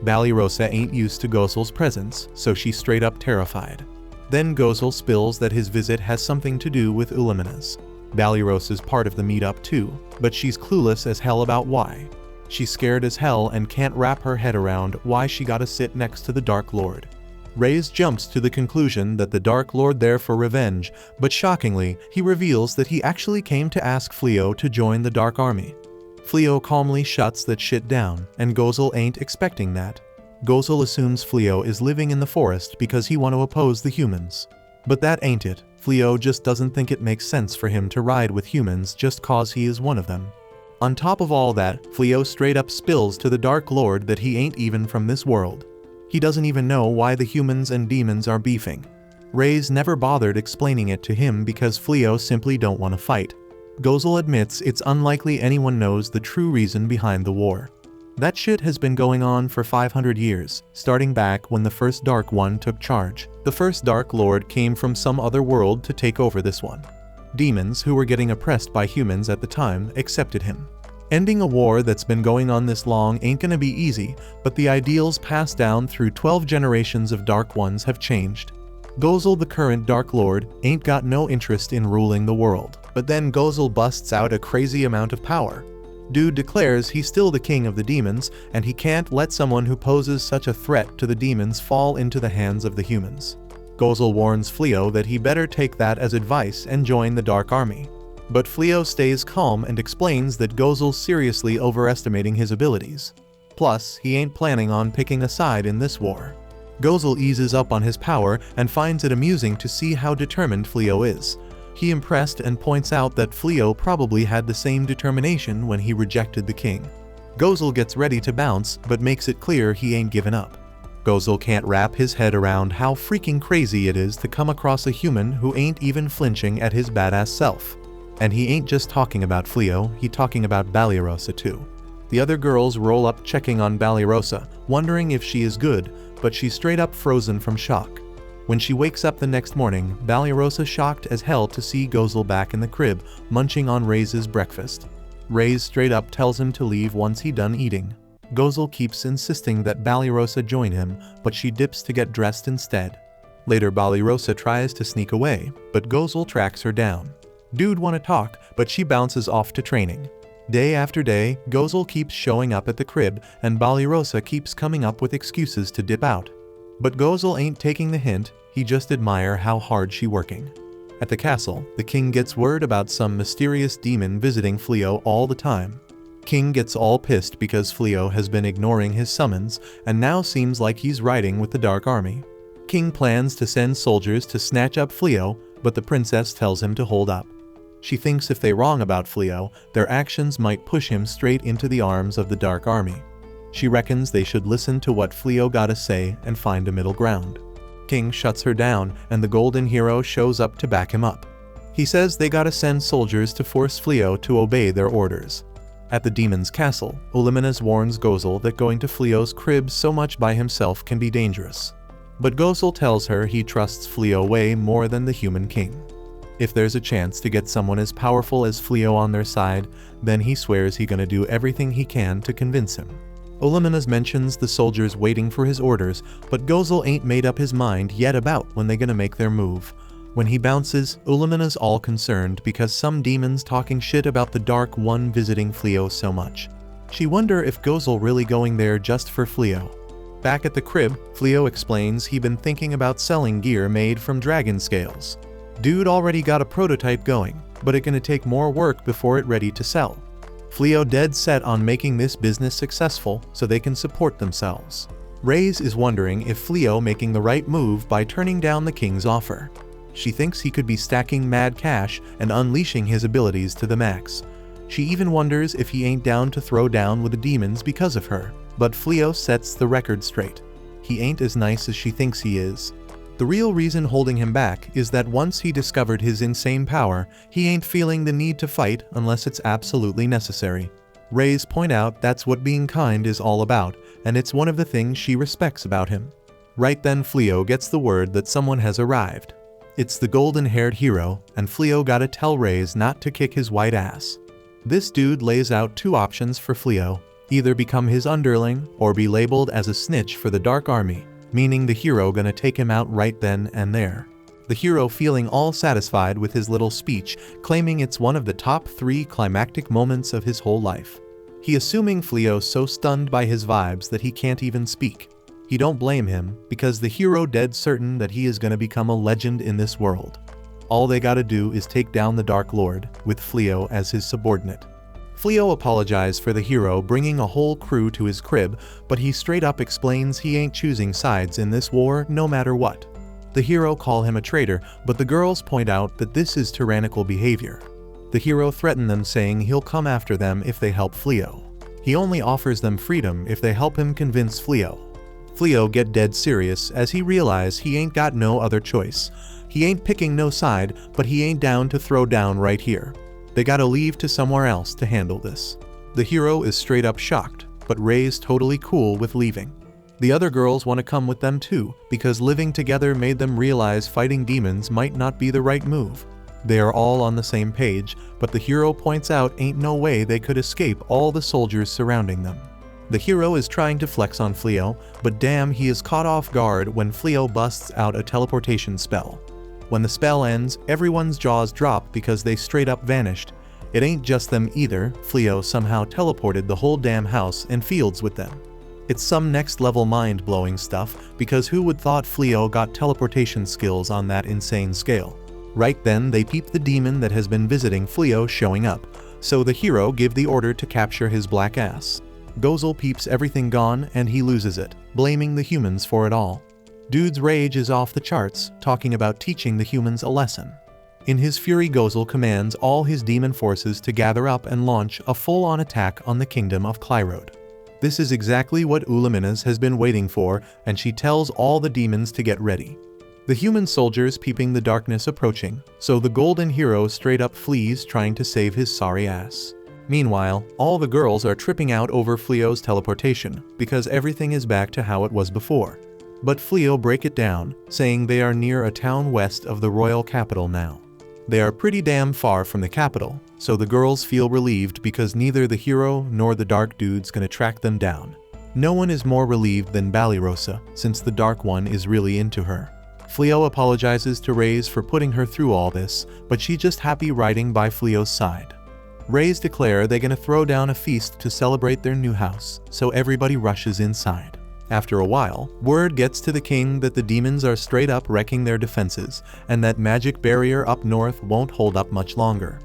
Balirosa ain't used to Gozel's presence, so she's straight up terrified. Then Gozel spills that his visit has something to do with Illumina's. Balirosa's part of the meetup too, but she's clueless as hell about why. She's scared as hell and can't wrap her head around why she gotta sit next to the Dark Lord. Ray's jumps to the conclusion that the Dark Lord there for revenge, but shockingly, he reveals that he actually came to ask Fleo to join the Dark Army. Fleo calmly shuts that shit down, and Gozel ain't expecting that. Gozel assumes Fleo is living in the forest because he want to oppose the humans. But that ain't it. Fleo just doesn't think it makes sense for him to ride with humans just cause he is one of them. On top of all that, Fleo straight up spills to the Dark Lord that he ain't even from this world. He doesn't even know why the humans and demons are beefing. Reyes never bothered explaining it to him because Fleo simply don't want to fight. Gozel admits it's unlikely anyone knows the true reason behind the war. That shit has been going on for 500 years, starting back when the first Dark One took charge. The first Dark Lord came from some other world to take over this one. Demons who were getting oppressed by humans at the time accepted him. Ending a war that's been going on this long ain't gonna be easy, but the ideals passed down through 12 generations of Dark Ones have changed. Gozel, the current Dark Lord, ain't got no interest in ruling the world. But then Gozel busts out a crazy amount of power. Dude declares he's still the king of the demons, and he can't let someone who poses such a threat to the demons fall into the hands of the humans. Gozel warns Fleo that he better take that as advice and join the Dark Army. But Fleo stays calm and explains that Gozel's seriously overestimating his abilities. Plus, he ain't planning on picking a side in this war. Gozel eases up on his power and finds it amusing to see how determined Fleo is. He impressed and points out that Fleo probably had the same determination when he rejected the king. Gozel gets ready to bounce, but makes it clear he ain't given up. Gozel can't wrap his head around how freaking crazy it is to come across a human who ain't even flinching at his badass self. And he ain't just talking about Fleo, he talking about Banished too. The other girls roll up checking on Banished, wondering if she is good, but she's straight up frozen from shock. When she wakes up the next morning, Banished shocked as hell to see Gozel back in the crib, munching on Reyes' breakfast. Reyes straight up tells him to leave once he done eating. Gozel keeps insisting that Banished join him, but she dips to get dressed instead. Later Banished tries to sneak away, but Gozel tracks her down. Dude wanna talk, but she bounces off to training. Day after day, Gozel keeps showing up at the crib, and Banished keeps coming up with excuses to dip out. But Gozel ain't taking the hint, he just admire how hard she working. At the castle, the king gets word about some mysterious demon visiting Fleo all the time. King gets all pissed because Fleo has been ignoring his summons, and now seems like he's riding with the Dark Army. King plans to send soldiers to snatch up Fleo, but the princess tells him to hold up. She thinks if they wrong about Fleo, their actions might push him straight into the arms of the Dark Army. She reckons they should listen to what Fleo gotta say and find a middle ground. King shuts her down, and the Golden Hero shows up to back him up. He says they gotta send soldiers to force Fleo to obey their orders. At the demon's castle, Olimenes warns Gozel that going to Fleo's crib so much by himself can be dangerous. But Gozel tells her he trusts Fleo way more than the human king. If there's a chance to get someone as powerful as Fleo on their side, then he swears he gonna do everything he can to convince him. Olimenes mentions the soldiers waiting for his orders, but Gozel ain't made up his mind yet about when they gonna make their move. When he bounces, Olimenes all concerned because some demons talking shit about the Dark One visiting Fleo so much. She wonder if Gozel really going there just for Fleo. Back at the crib, Fleo explains he been thinking about selling gear made from dragon scales. Dude already got a prototype going, but it gonna take more work before it ready to sell. Fleo dead set on making this business successful so they can support themselves. Reyes is wondering if Fleo making the right move by turning down the king's offer. She thinks he could be stacking mad cash and unleashing his abilities to the max. She even wonders if he ain't down to throw down with the demons because of her, but Fleo sets the record straight. He ain't as nice as she thinks he is. The real reason holding him back is that once he discovered his insane power, he ain't feeling the need to fight unless it's absolutely necessary. Reyes point out that's what being kind is all about, and it's one of the things she respects about him. Right then Fleo gets the word that someone has arrived. It's the golden-haired hero, and Fleo gotta tell Reyes not to kick his white ass. This dude lays out two options for Fleo, either become his underling or be labeled as a snitch for the Dark Army, meaning the hero gonna take him out right then and there. The hero feeling all satisfied with his little speech, claiming it's one of the top 3 climactic moments of his whole life. He assuming Fleo's so stunned by his vibes that he can't even speak. He don't blame him, because the hero dead certain that he is gonna become a legend in this world. All they gotta do is take down the Dark Lord, with Fleo as his subordinate. Fleo apologized for the hero bringing a whole crew to his crib, but he straight up explains he ain't choosing sides in this war no matter what. The hero call him a traitor, but the girls point out that this is tyrannical behavior. The hero threaten them saying he'll come after them if they help Fleo. He only offers them freedom if they help him convince Fleo. Fleo get dead serious as he realize he ain't got no other choice. He ain't picking no side, but he ain't down to throw down right here. They gotta leave to somewhere else to handle this. The hero is straight up shocked, but Rei's totally cool with leaving. The other girls want to come with them too, because living together made them realize fighting demons might not be the right move. They are all on the same page, but the hero points out ain't no way they could escape all the soldiers surrounding them. The hero is trying to flex on Fleo, but damn, he is caught off guard when Fleo busts out a teleportation spell. When the spell ends, everyone's jaws drop because they straight up vanished. It ain't just them either, Fleo somehow teleported the whole damn house and fields with them. It's some next level mind-blowing stuff, because who would thought Fleo got teleportation skills on that insane scale? Right then they peep the demon that has been visiting Fleo showing up, so the hero give the order to capture his black ass. Gozel peeps everything gone and he loses it, blaming the humans for it all. Dude's rage is off the charts, talking about teaching the humans a lesson. In his fury, Gozel commands all his demon forces to gather up and launch a full-on attack on the kingdom of Clyrode. This is exactly what Ulaminas has been waiting for, and she tells all the demons to get ready. The human soldiers peeping the darkness approaching, so the golden hero straight up flees trying to save his sorry ass. Meanwhile, all the girls are tripping out over Fleo's teleportation, because everything is back to how it was before. But Fleo break it down, saying they are near a town west of the royal capital now. They are pretty damn far from the capital, so the girls feel relieved because neither the hero nor the dark dude's gonna track them down. No one is more relieved than Balirosa, since the dark one is really into her. Fleo apologizes to Rei's for putting her through all this, but she's just happy riding by Fleo's side. Rei's declare they're gonna throw down a feast to celebrate their new house, so everybody rushes inside. After a while, word gets to the king that the demons are straight up wrecking their defenses, and that magic barrier up north won't hold up much longer.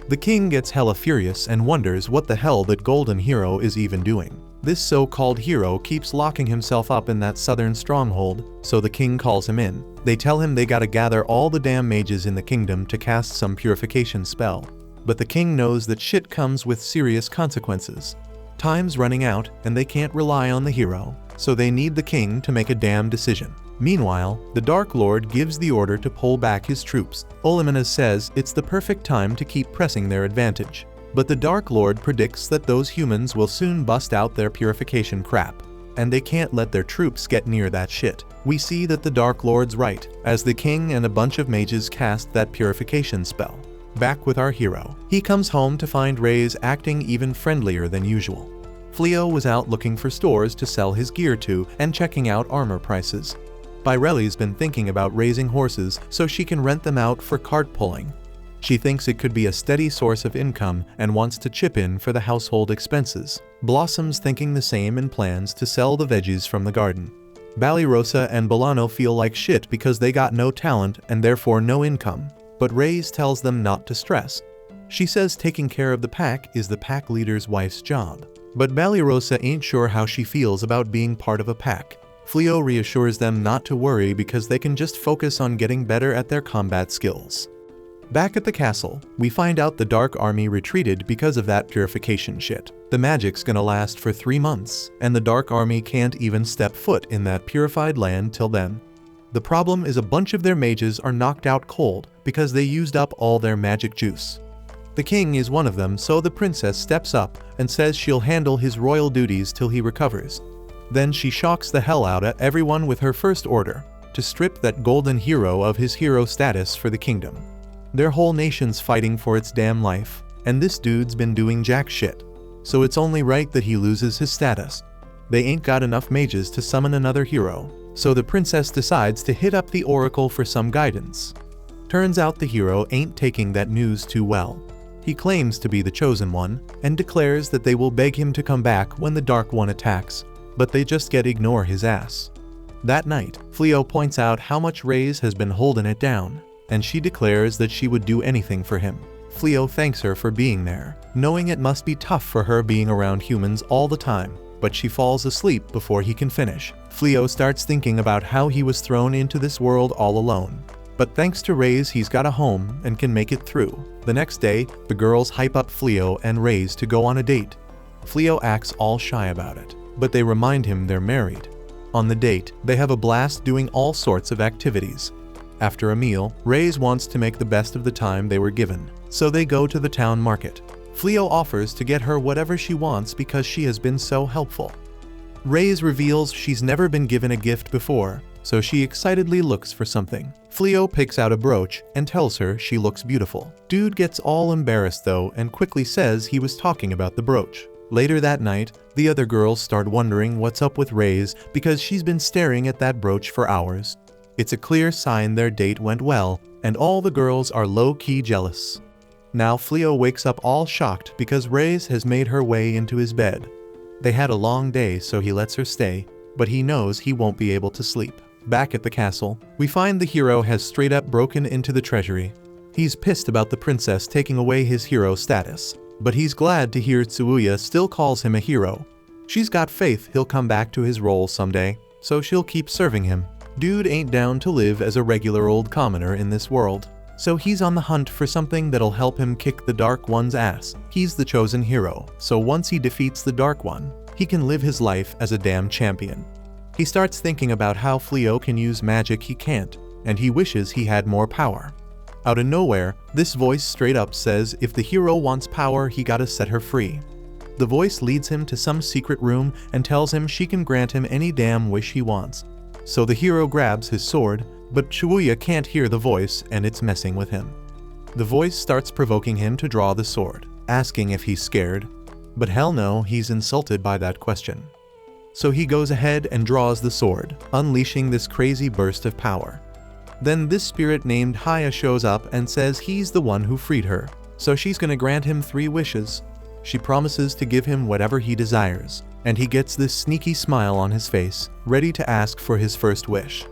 The king gets hella furious and wonders what the hell that golden hero is even doing. This so-called hero keeps locking himself up in that southern stronghold, so the king calls him in. They tell him they gotta gather all the damn mages in the kingdom to cast some purification spell. But the king knows that shit comes with serious consequences. Time's running out, and they can't rely on the hero, so they need the king to make a damn decision. Meanwhile, the Dark Lord gives the order to pull back his troops. Ulaminas says it's the perfect time to keep pressing their advantage. But the Dark Lord predicts that those humans will soon bust out their purification crap, and they can't let their troops get near that shit. We see that the Dark Lord's right, as the king and a bunch of mages cast that purification spell. Back with our hero. He comes home to find Rei's acting even friendlier than usual. Fleo was out looking for stores to sell his gear to and checking out armor prices. Baireli's been thinking about raising horses so she can rent them out for cart pulling. She thinks it could be a steady source of income and wants to chip in for the household expenses. Blossom's thinking the same and plans to sell the veggies from the garden. Balirosa and Bolano feel like shit because they got no talent and therefore no income, but Rei's tells them not to stress. She says taking care of the pack is the pack leader's wife's job. But Balirosa ain't sure how she feels about being part of a pack. Fleo reassures them not to worry because they can just focus on getting better at their combat skills. Back at the castle, we find out the Dark Army retreated because of that purification shit. The magic's gonna last for 3 months, and the Dark Army can't even step foot in that purified land till then. The problem is a bunch of their mages are knocked out cold because they used up all their magic juice. The king is one of them, so the princess steps up and says she'll handle his royal duties till he recovers. Then she shocks the hell out of everyone with her first order, to strip that golden hero of his hero status for the kingdom. Their whole nation's fighting for its damn life, and this dude's been doing jack shit, so it's only right that he loses his status. They ain't got enough mages to summon another hero, so the princess decides to hit up the oracle for some guidance. Turns out the hero ain't taking that news too well. He claims to be the chosen one, and declares that they will beg him to come back when the Dark One attacks, but they just ignore his ass. That night, Fleo points out how much Rei's has been holding it down, and she declares that she would do anything for him. Fleo thanks her for being there, knowing it must be tough for her being around humans all the time. but she falls asleep before he can finish. Fleo starts thinking about how he was thrown into this world all alone. But thanks to Raze, he's got a home and can make it through. The next day, the girls hype up Fleo and Raze to go on a date. Fleo acts all shy about it, but they remind him they're married. On the date, they have a blast doing all sorts of activities. After a meal, Raze wants to make the best of the time they were given, so they go to the town market. Fleo offers to get her whatever she wants because she has been so helpful. Raze reveals she's never been given a gift before, so she excitedly looks for something. Fleo picks out a brooch and tells her she looks beautiful. Dude gets all embarrassed though and quickly says he was talking about the brooch. Later that night, the other girls start wondering what's up with Raze because she's been staring at that brooch for hours. It's a clear sign their date went well, and all the girls are low-key jealous. Now Fleo wakes up all shocked because Raze has made her way into his bed. They had a long day, so he lets her stay, but he knows he won't be able to sleep. Back at the castle, we find the hero has straight up broken into the treasury. He's pissed about the princess taking away his hero status, but he's glad to hear Tsuuya still calls him a hero. She's got faith he'll come back to his role someday, so she'll keep serving him. Dude ain't down to live as a regular old commoner in this world, so he's on the hunt for something that'll help him kick the Dark One's ass. He's the chosen hero, so once he defeats the Dark One, he can live his life as a damn champion. He starts thinking about how Fleo can use magic he can't, and he wishes he had more power. Out of nowhere, this voice straight up says if the hero wants power, he gotta set her free. The voice leads him to some secret room and tells him she can grant him any damn wish he wants. So the hero grabs his sword, but Tsuuya can't hear the voice and it's messing with him. The voice starts provoking him to draw the sword, asking if he's scared, but hell no, he's insulted by that question. So he goes ahead and draws the sword, unleashing this crazy burst of power. Then this spirit named Haya shows up and says he's the one who freed her, so she's gonna grant him 3 wishes. She promises to give him whatever he desires, and he gets this sneaky smile on his face, ready to ask for his first wish.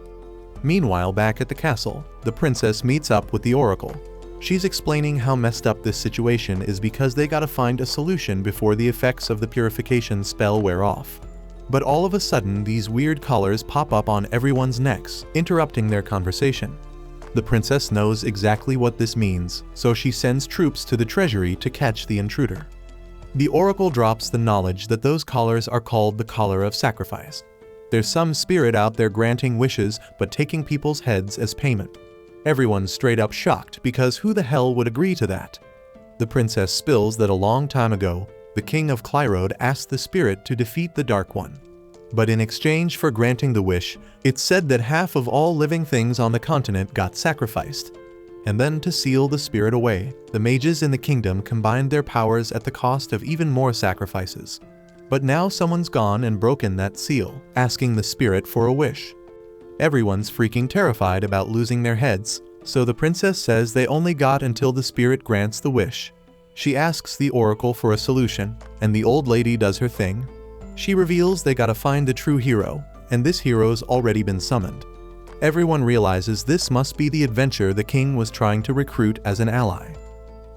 Meanwhile, back at the castle, the princess meets up with the oracle. She's explaining how messed up this situation is because they gotta find a solution before the effects of the purification spell wear off. But all of a sudden, these weird collars pop up on everyone's necks, interrupting their conversation. The princess knows exactly what this means, so she sends troops to the treasury to catch the intruder. The oracle drops the knowledge that those collars are called the collar of sacrifice. There's some spirit out there granting wishes but taking people's heads as payment. Everyone's straight up shocked because who the hell would agree to that? The princess spills that a long time ago, the king of Clyrode asked the spirit to defeat the Dark One. But in exchange for granting the wish, it's said that half of all living things on the continent got sacrificed. And then to seal the spirit away, the mages in the kingdom combined their powers at the cost of even more sacrifices. But now someone's gone and broken that seal, asking the spirit for a wish. Everyone's freaking terrified about losing their heads, so the princess says they only got until the spirit grants the wish. She asks the oracle for a solution, and the old lady does her thing. She reveals they gotta find the true hero, and this hero's already been summoned. Everyone realizes this must be the adventure the king was trying to recruit as an ally.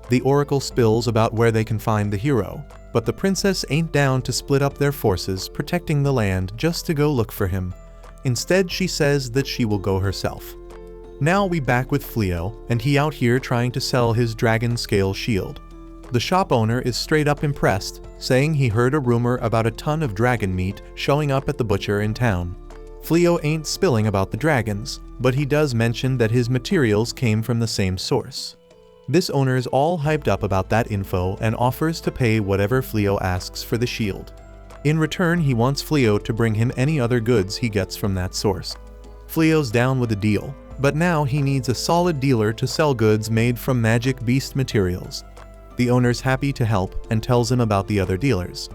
The oracle spills about where they can find the hero, but the princess ain't down to split up their forces protecting the land just to go look for him. Instead, she says that she will go herself. Now we back with Fleo, and he out here trying to sell his dragon scale shield. The shop owner is straight up impressed, saying he heard a rumor about a ton of dragon meat showing up at the butcher in town. Fleo ain't spilling about the dragons, but he does mention that his materials came from the same source. This owner's all hyped up about that info and offers to pay whatever Fleo asks for the shield. In return, he wants Fleo to bring him any other goods he gets from that source. Fleo's down with a deal, but now he needs a solid dealer to sell goods made from magic beast materials. The owner's happy to help and tells him about the other dealers.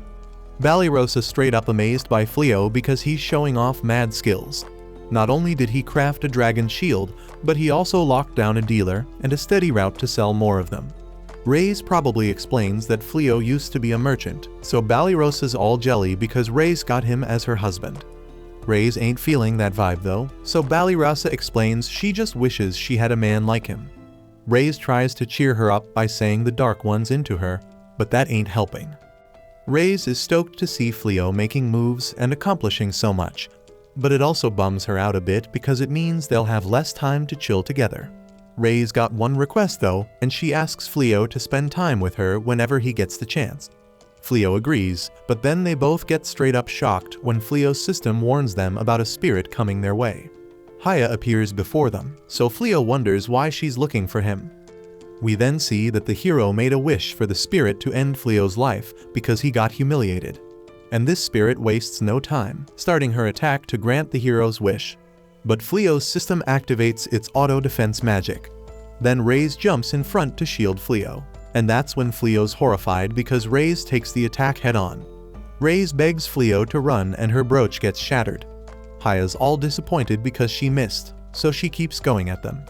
Ballyrosa's straight up amazed by Fleo because he's showing off mad skills. Not only did he craft a dragon shield, but he also locked down a dealer and a steady route to sell more of them. Raze probably explains that Fleo used to be a merchant, so Ballyrosa's all jelly because Raze got him as her husband. Raze ain't feeling that vibe though, so Ballyrosa explains she just wishes she had a man like him. Raze tries to cheer her up by saying the Dark One's into her, but that ain't helping. Reyes is stoked to see Fleo making moves and accomplishing so much, but it also bums her out a bit because it means they'll have less time to chill together. Reyes got one request though, and she asks Fleo to spend time with her whenever he gets the chance. Fleo agrees, but then they both get straight up shocked when Fleo's system warns them about a spirit coming their way. Haya appears before them, so Fleo wonders why she's looking for him. We then see that the hero made a wish for the spirit to end Fleo's life because he got humiliated. And this spirit wastes no time, starting her attack to grant the hero's wish. But Fleo's system activates its auto-defense magic. Then Reyes jumps in front to shield Fleo. And that's when Fleo's horrified because Reyes takes the attack head-on. Reyes begs Fleo to run and her brooch gets shattered. Haya's all disappointed because she missed, so she keeps going at them.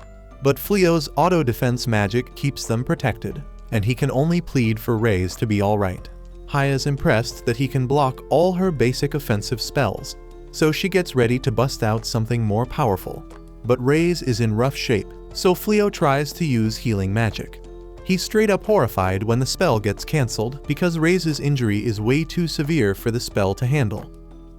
But Fleo's auto-defense magic keeps them protected, and he can only plead for Reyes to be alright. Haya's impressed that he can block all her basic offensive spells, so she gets ready to bust out something more powerful. But Reyes is in rough shape, so Fleo tries to use healing magic. He's straight up horrified when the spell gets cancelled because Reyes' injury is way too severe for the spell to handle.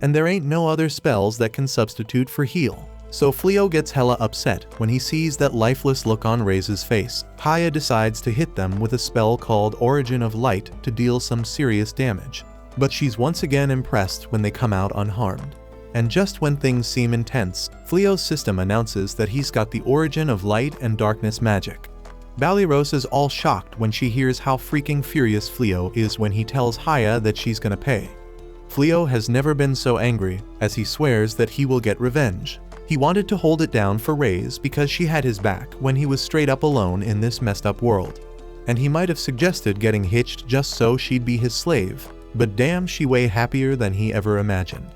And there ain't no other spells that can substitute for heal. So Fleo gets hella upset when he sees that lifeless look on Reyes' face. Haya decides to hit them with a spell called Origin of Light to deal some serious damage. But she's once again impressed when they come out unharmed. And just when things seem intense, Fleo's system announces that he's got the Origin of Light and Darkness magic. Balirosa's all shocked when she hears how freaking furious Fleo is when he tells Haya that she's gonna pay. Fleo has never been so angry, as he swears that he will get revenge. He wanted to hold it down for Reyes because she had his back when he was straight up alone in this messed up world. And he might have suggested getting hitched just so she'd be his slave, but damn, she way happier than he ever imagined.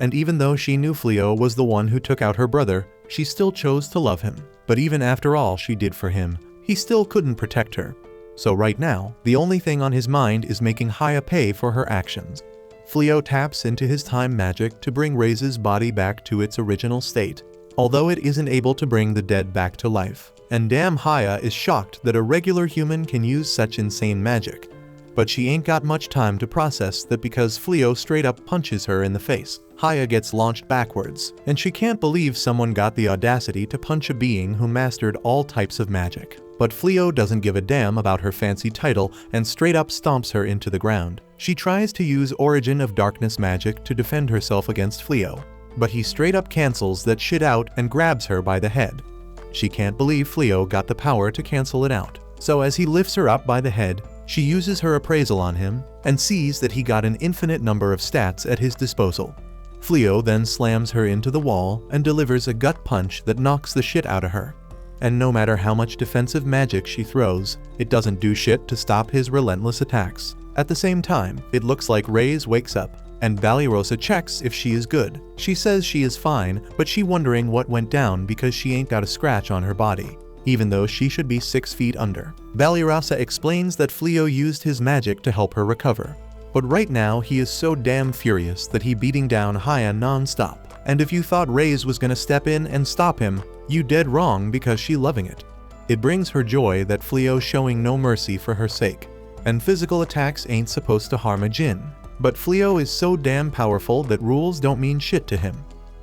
And even though she knew Fleo was the one who took out her brother, she still chose to love him. But even after all she did for him, he still couldn't protect her. So right now, the only thing on his mind is making Haya pay for her actions. Fleo taps into his time magic to bring Reyes' body back to its original state, although it isn't able to bring the dead back to life. And damn, Haya is shocked that a regular human can use such insane magic. But she ain't got much time to process that because Fleo straight up punches her in the face. Haya gets launched backwards, and she can't believe someone got the audacity to punch a being who mastered all types of magic. But Fleo doesn't give a damn about her fancy title and straight up stomps her into the ground. She tries to use Origin of Darkness magic to defend herself against Fleo, but he straight up cancels that shit out and grabs her by the head. She can't believe Fleo got the power to cancel it out. So as he lifts her up by the head, she uses her appraisal on him and sees that he got an infinite number of stats at his disposal. Fleo then slams her into the wall and delivers a gut punch that knocks the shit out of her. And no matter how much defensive magic she throws, it doesn't do shit to stop his relentless attacks. At the same time, it looks like Reyes wakes up, and Balirosa checks if she is good. She says she is fine, but she wondering what went down because she ain't got a scratch on her body, even though she should be 6 feet under. Balirosa explains that Fleo used his magic to help her recover. But right now he is so damn furious that he beating down Haya non-stop. And if you thought Reyes was gonna step in and stop him, you dead wrong because she loving it. It brings her joy that Fleo showing no mercy for her sake. And physical attacks ain't supposed to harm a djinn. But Fleo is so damn powerful that rules don't mean shit to him.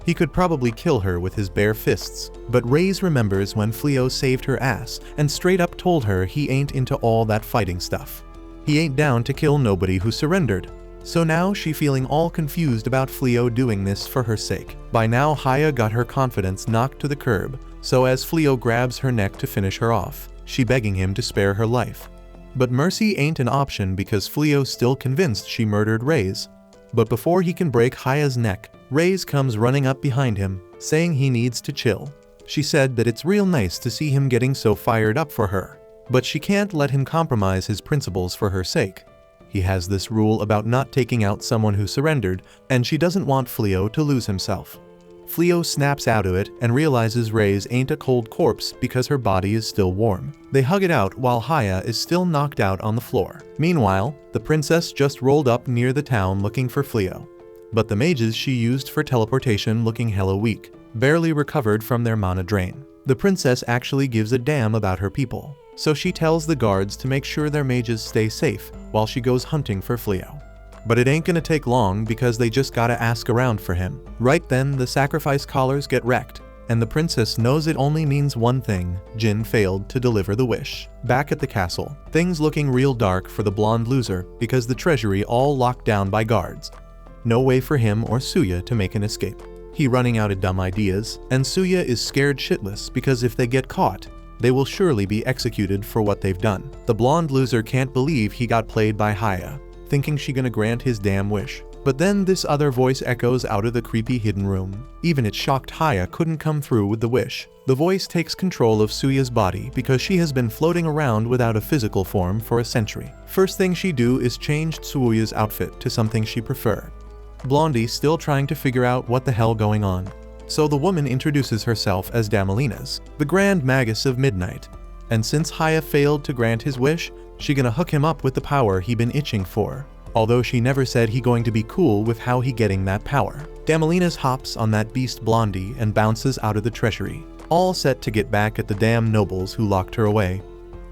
He could probably kill her with his bare fists. But Reyes remembers when Fleo saved her ass and straight up told her he ain't into all that fighting stuff. He ain't down to kill nobody who surrendered. So now she feeling all confused about Fleo doing this for her sake. By now Haya got her confidence knocked to the curb, so as Fleo grabs her neck to finish her off, she begging him to spare her life. But mercy ain't an option because Fleo's still convinced she murdered Reyes. But before he can break Haya's neck, Reyes comes running up behind him, saying he needs to chill. She said that it's real nice to see him getting so fired up for her, but she can't let him compromise his principles for her sake. He has this rule about not taking out someone who surrendered, and she doesn't want Fleo to lose himself. Fleo snaps out of it and realizes Reyes ain't a cold corpse because her body is still warm. They hug it out while Haya is still knocked out on the floor. Meanwhile, the princess just rolled up near the town looking for Fleo. But the mages she used for teleportation looking hella weak, barely recovered from their mana drain. The princess actually gives a damn about her people, so she tells the guards to make sure their mages stay safe while she goes hunting for Fleo. But it ain't gonna take long because they just gotta ask around for him. Right then, the sacrifice collars get wrecked, and the princess knows it only means one thing: Jin failed to deliver the wish. Back at the castle, things looking real dark for the blonde loser because the treasury all locked down by guards. No way for him or Suya to make an escape. He running out of dumb ideas, and Suya is scared shitless because if they get caught, they will surely be executed for what they've done. The blonde loser can't believe he got played by Haya, thinking she gonna grant his damn wish. But then this other voice echoes out of the creepy hidden room. Even it shocked Haya couldn't come through with the wish. The voice takes control of Suya's body because she has been floating around without a physical form for a century. First thing she do is change Suya's outfit to something she prefer. Blondie still trying to figure out what the hell going on. So the woman introduces herself as Damalinas, the Grand Magus of Midnight. And since Haya failed to grant his wish, she gonna hook him up with the power he been itching for. Although she never said he going to be cool with how he getting that power. Damalinas hops on that beast Blondie and bounces out of the treasury, all set to get back at the damn nobles who locked her away.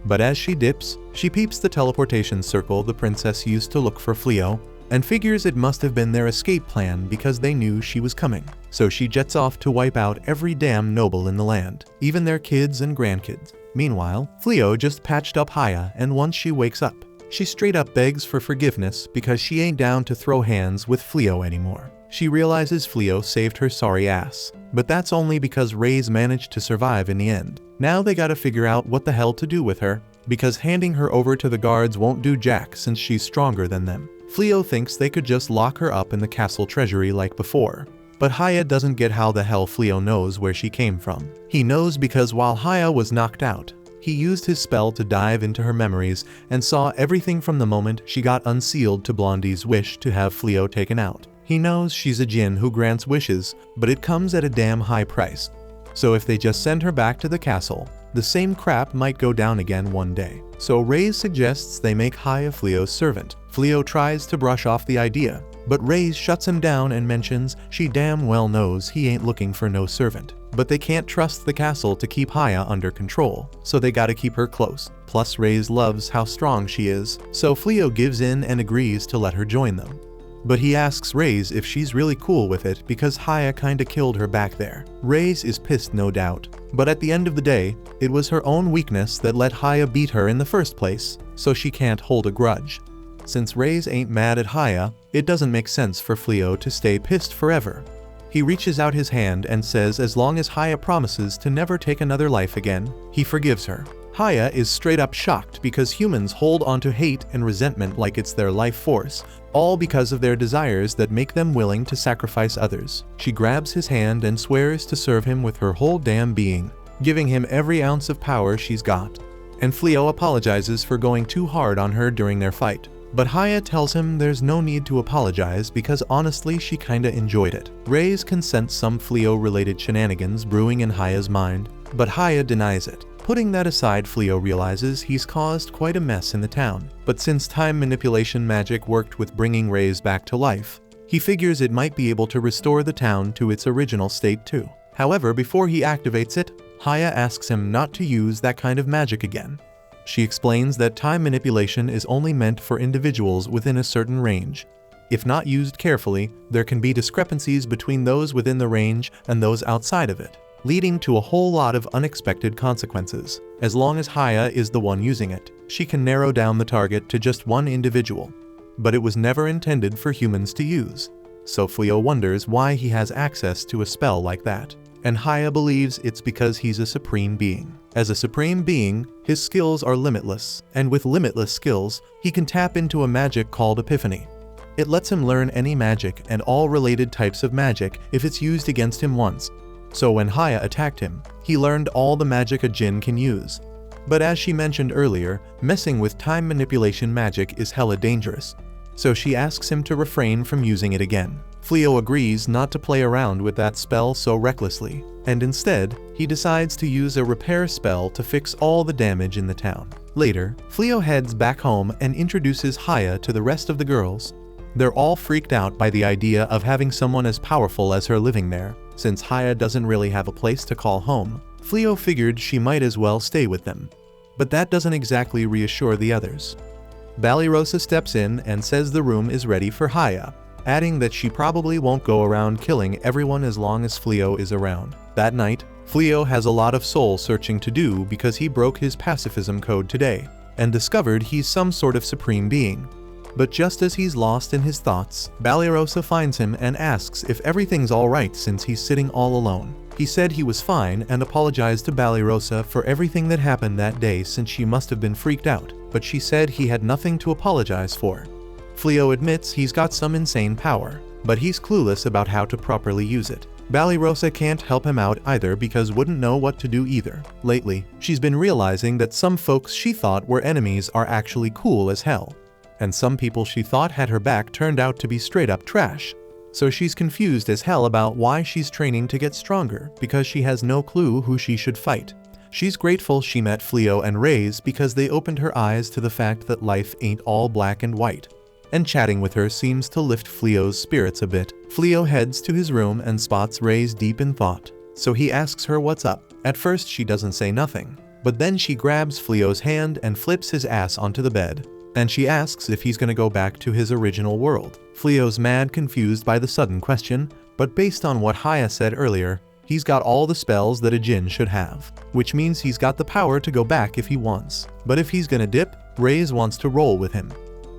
But as she dips, she peeps the teleportation circle the princess used to look for Fleo, and figures it must have been their escape plan because they knew she was coming. So she jets off to wipe out every damn noble in the land, even their kids and grandkids. Meanwhile, Fleo just patched up Haya, and once she wakes up, she straight up begs for forgiveness because she ain't down to throw hands with Fleo anymore. She realizes Fleo saved her sorry ass, but that's only because Reyes managed to survive in the end. Now they gotta figure out what the hell to do with her, because handing her over to the guards won't do jack since she's stronger than them. Fleo thinks they could just lock her up in the castle treasury like before. But Haya doesn't get how the hell Fleo knows where she came from. He knows because while Haya was knocked out, he used his spell to dive into her memories and saw everything from the moment she got unsealed to Blondie's wish to have Fleo taken out. He knows she's a djinn who grants wishes, but it comes at a damn high price. So if they just send her back to the castle, the same crap might go down again one day. So Reyes suggests they make Haya Fleo's servant. Fleo tries to brush off the idea, but Reyes shuts him down and mentions she damn well knows he ain't looking for no servant. But they can't trust the castle to keep Haya under control, so they gotta keep her close. Plus Reyes loves how strong she is, so Fleo gives in and agrees to let her join them. But he asks Reyes if she's really cool with it because Haya kinda killed her back there. Reyes is pissed no doubt, but at the end of the day, it was her own weakness that let Haya beat her in the first place, so she can't hold a grudge. Since Reyes ain't mad at Haya, it doesn't make sense for Fleo to stay pissed forever. He reaches out his hand and says as long as Haya promises to never take another life again, he forgives her. Haya is straight up shocked because humans hold onto hate and resentment like it's their life force, all because of their desires that make them willing to sacrifice others. She grabs his hand and swears to serve him with her whole damn being, giving him every ounce of power she's got. And Fleo apologizes for going too hard on her during their fight. But Haya tells him there's no need to apologize because honestly she kinda enjoyed it. Reyes can sense some Fleo-related shenanigans brewing in Haya's mind, but Haya denies it. Putting that aside, Fleo realizes he's caused quite a mess in the town. But since time manipulation magic worked with bringing Reyes back to life, he figures it might be able to restore the town to its original state too. However, before he activates it, Haya asks him not to use that kind of magic again. She explains that time manipulation is only meant for individuals within a certain range. If not used carefully, there can be discrepancies between those within the range and those outside of it, leading to a whole lot of unexpected consequences. As long as Haya is the one using it, she can narrow down the target to just one individual. But it was never intended for humans to use. So Fleo wonders why he has access to a spell like that. And Haya believes it's because he's a supreme being. As a supreme being, his skills are limitless, and with limitless skills, he can tap into a magic called Epiphany. It lets him learn any magic and all related types of magic if it's used against him once. So when Haya attacked him, he learned all the magic a djinn can use. But as she mentioned earlier, messing with time manipulation magic is hella dangerous. So she asks him to refrain from using it again. Fleo agrees not to play around with that spell so recklessly, and instead, he decides to use a repair spell to fix all the damage in the town. Later, Fleo heads back home and introduces Haya to the rest of the girls. They're all freaked out by the idea of having someone as powerful as her living there. Since Haya doesn't really have a place to call home, Fleo figured she might as well stay with them. But that doesn't exactly reassure the others. Balirosa steps in and says the room is ready for Haya, adding that she probably won't go around killing everyone as long as Fleo is around. That night, Fleo has a lot of soul searching to do because he broke his pacifism code today and discovered he's some sort of supreme being. But just as he's lost in his thoughts, Balirosa finds him and asks if everything's alright since he's sitting all alone. He said he was fine and apologized to Balirosa for everything that happened that day since she must have been freaked out, but she said he had nothing to apologize for. Fleo admits he's got some insane power, but he's clueless about how to properly use it. Balirosa can't help him out either because wouldn't know what to do either. Lately, she's been realizing that some folks she thought were enemies are actually cool as hell, and some people she thought had her back turned out to be straight up trash. So she's confused as hell about why she's training to get stronger because she has no clue who she should fight. She's grateful she met Fleo and Reyes because they opened her eyes to the fact that life ain't all black and white. And chatting with her seems to lift Fleo's spirits a bit. Fleo heads to his room and spots Reyes deep in thought, so he asks her what's up. At first she doesn't say nothing, but then she grabs Fleo's hand and flips his ass onto the bed, and she asks if he's gonna go back to his original world. Fleo's mad confused by the sudden question, but based on what Haya said earlier, he's got all the spells that a djinn should have, which means he's got the power to go back if he wants. But if he's gonna dip, Reyes wants to roll with him.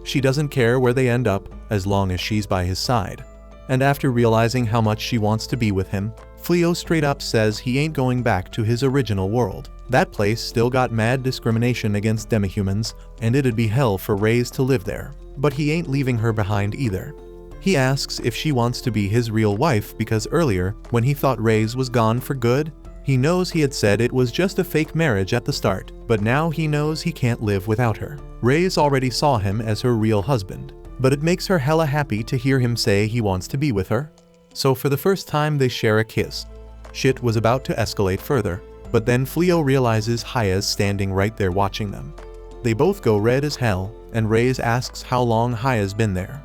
She doesn't care where they end up, as long as she's by his side. And after realizing how much she wants to be with him, Fleo straight up says he ain't going back to his original world. That place still got mad discrimination against demihumans, and it'd be hell for Reyes to live there. But he ain't leaving her behind either. He asks if she wants to be his real wife because earlier, when he thought Reyes was gone for good, he knows he had said it was just a fake marriage at the start, but now he knows he can't live without her. Reyes already saw him as her real husband, but it makes her hella happy to hear him say he wants to be with her. So for the first time they share a kiss. Shit was about to escalate further, but then Fleo realizes Haya's standing right there watching them. They both go red as hell, and Reyes asks how long Haya's been there.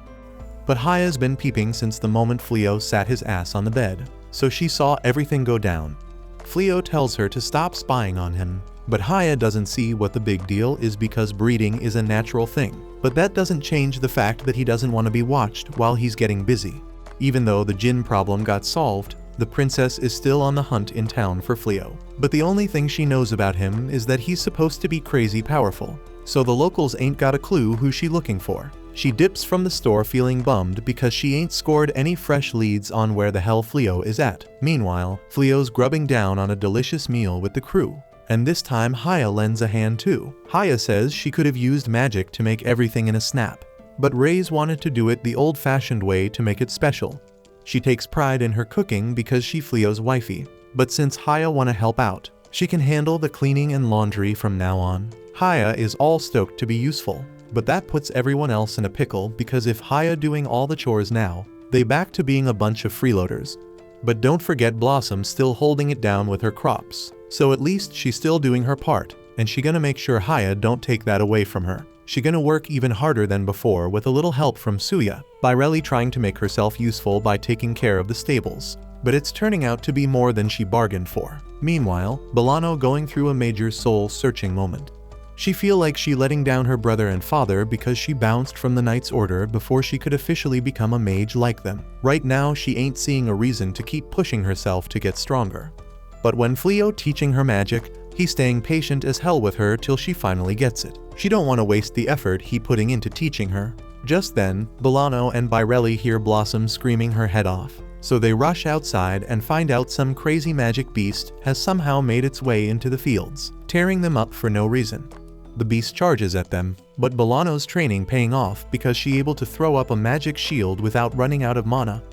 But Haya's been peeping since the moment Fleo sat his ass on the bed, so she saw everything go down. Fleo tells her to stop spying on him, but Haya doesn't see what the big deal is because breeding is a natural thing. But that doesn't change the fact that he doesn't want to be watched while he's getting busy. Even though the djinn problem got solved, the princess is still on the hunt in town for Fleo. But the only thing she knows about him is that he's supposed to be crazy powerful, so the locals ain't got a clue who she's looking for. She dips from the store feeling bummed because she ain't scored any fresh leads on where the hell Fleo is at. Meanwhile, Fleo's grubbing down on a delicious meal with the crew, and this time Haya lends a hand too. Haya says she could have used magic to make everything in a snap, but Reyes wanted to do it the old-fashioned way to make it special. She takes pride in her cooking because she Fleo's wifey, but since Haya wanna help out, she can handle the cleaning and laundry from now on. Haya is all stoked to be useful, but that puts everyone else in a pickle because if Haya doing all the chores now, they back to being a bunch of freeloaders. But don't forget Blossom still holding it down with her crops, so at least she's still doing her part, and she gonna make sure Haya don't take that away from her. She gonna work even harder than before with a little help from Suya, Birelli trying to make herself useful by taking care of the stables. But it's turning out to be more than she bargained for. Meanwhile, Bolano going through a major soul-searching moment. She feel like she letting down her brother and father because she bounced from the Knight's Order before she could officially become a mage like them. Right now she ain't seeing a reason to keep pushing herself to get stronger. But when Fleo teaching her magic, he's staying patient as hell with her till she finally gets it. She don't want to waste the effort he putting into teaching her. Just then, Bolano and Birelli hear Blossom screaming her head off. So they rush outside and find out some crazy magic beast has somehow made its way into the fields, tearing them up for no reason. The beast charges at them, but Bolano's training paying off because she able to throw up a magic shield without running out of mana.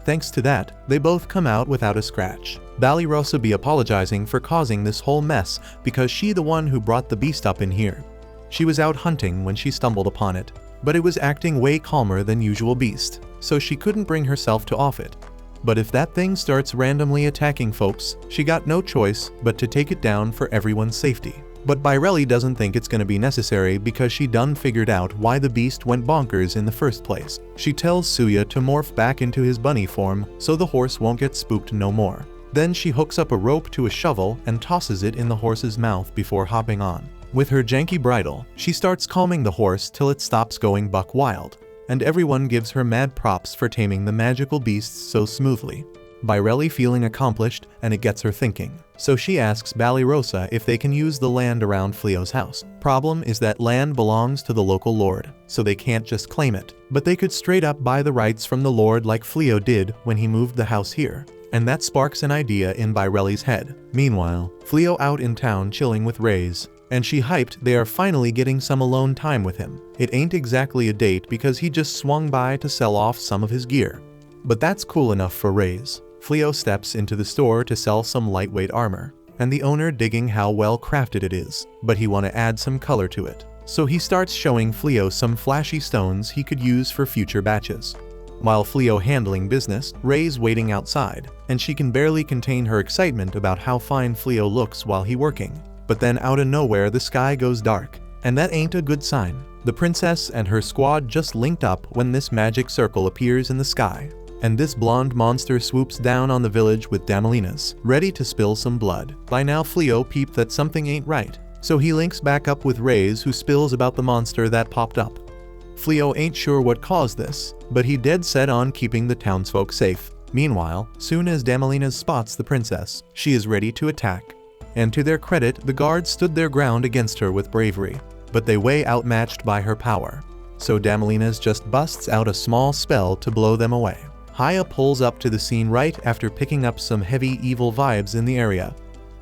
Thanks to that, they both come out without a scratch. Balirosa be apologizing for causing this whole mess because she the one who brought the beast up in here. She was out hunting when she stumbled upon it, but it was acting way calmer than usual beast, so she couldn't bring herself to off it. But if that thing starts randomly attacking folks, she got no choice but to take it down for everyone's safety. But Birelli doesn't think it's gonna be necessary because she done figured out why the beast went bonkers in the first place. She tells Suya to morph back into his bunny form so the horse won't get spooked no more. Then she hooks up a rope to a shovel and tosses it in the horse's mouth before hopping on. With her janky bridle, she starts calming the horse till it stops going buck wild, and everyone gives her mad props for taming the magical beasts so smoothly. Baireli feeling accomplished, and it gets her thinking. So she asks Balirosa if they can use the land around Fleo's house. Problem is that land belongs to the local lord, so they can't just claim it, but they could straight up buy the rights from the lord like Fleo did when he moved the house here. And that sparks an idea in Baireli's head. Meanwhile, Fleo out in town chilling with Reyes, and she hyped they are finally getting some alone time with him. It ain't exactly a date because he just swung by to sell off some of his gear. But that's cool enough for Reyes. Fleo steps into the store to sell some lightweight armor, and the owner digging how well crafted it is, but he want to add some color to it. So he starts showing Fleo some flashy stones he could use for future batches. While Fleo handling business, Reyes waiting outside, and she can barely contain her excitement about how fine Fleo looks while he working. But then out of nowhere the sky goes dark, and that ain't a good sign. The princess and her squad just linked up when this magic circle appears in the sky, and this blonde monster swoops down on the village with Damalinas, ready to spill some blood. By now Fleo peeped that something ain't right, so he links back up with Reyes who spills about the monster that popped up. Fleo ain't sure what caused this, but he dead set on keeping the townsfolk safe. Meanwhile, soon as Damalinas spots the princess, she is ready to attack. And to their credit, the guards stood their ground against her with bravery, but they way outmatched by her power. So Damalinas just busts out a small spell to blow them away. Haya pulls up to the scene right after picking up some heavy evil vibes in the area.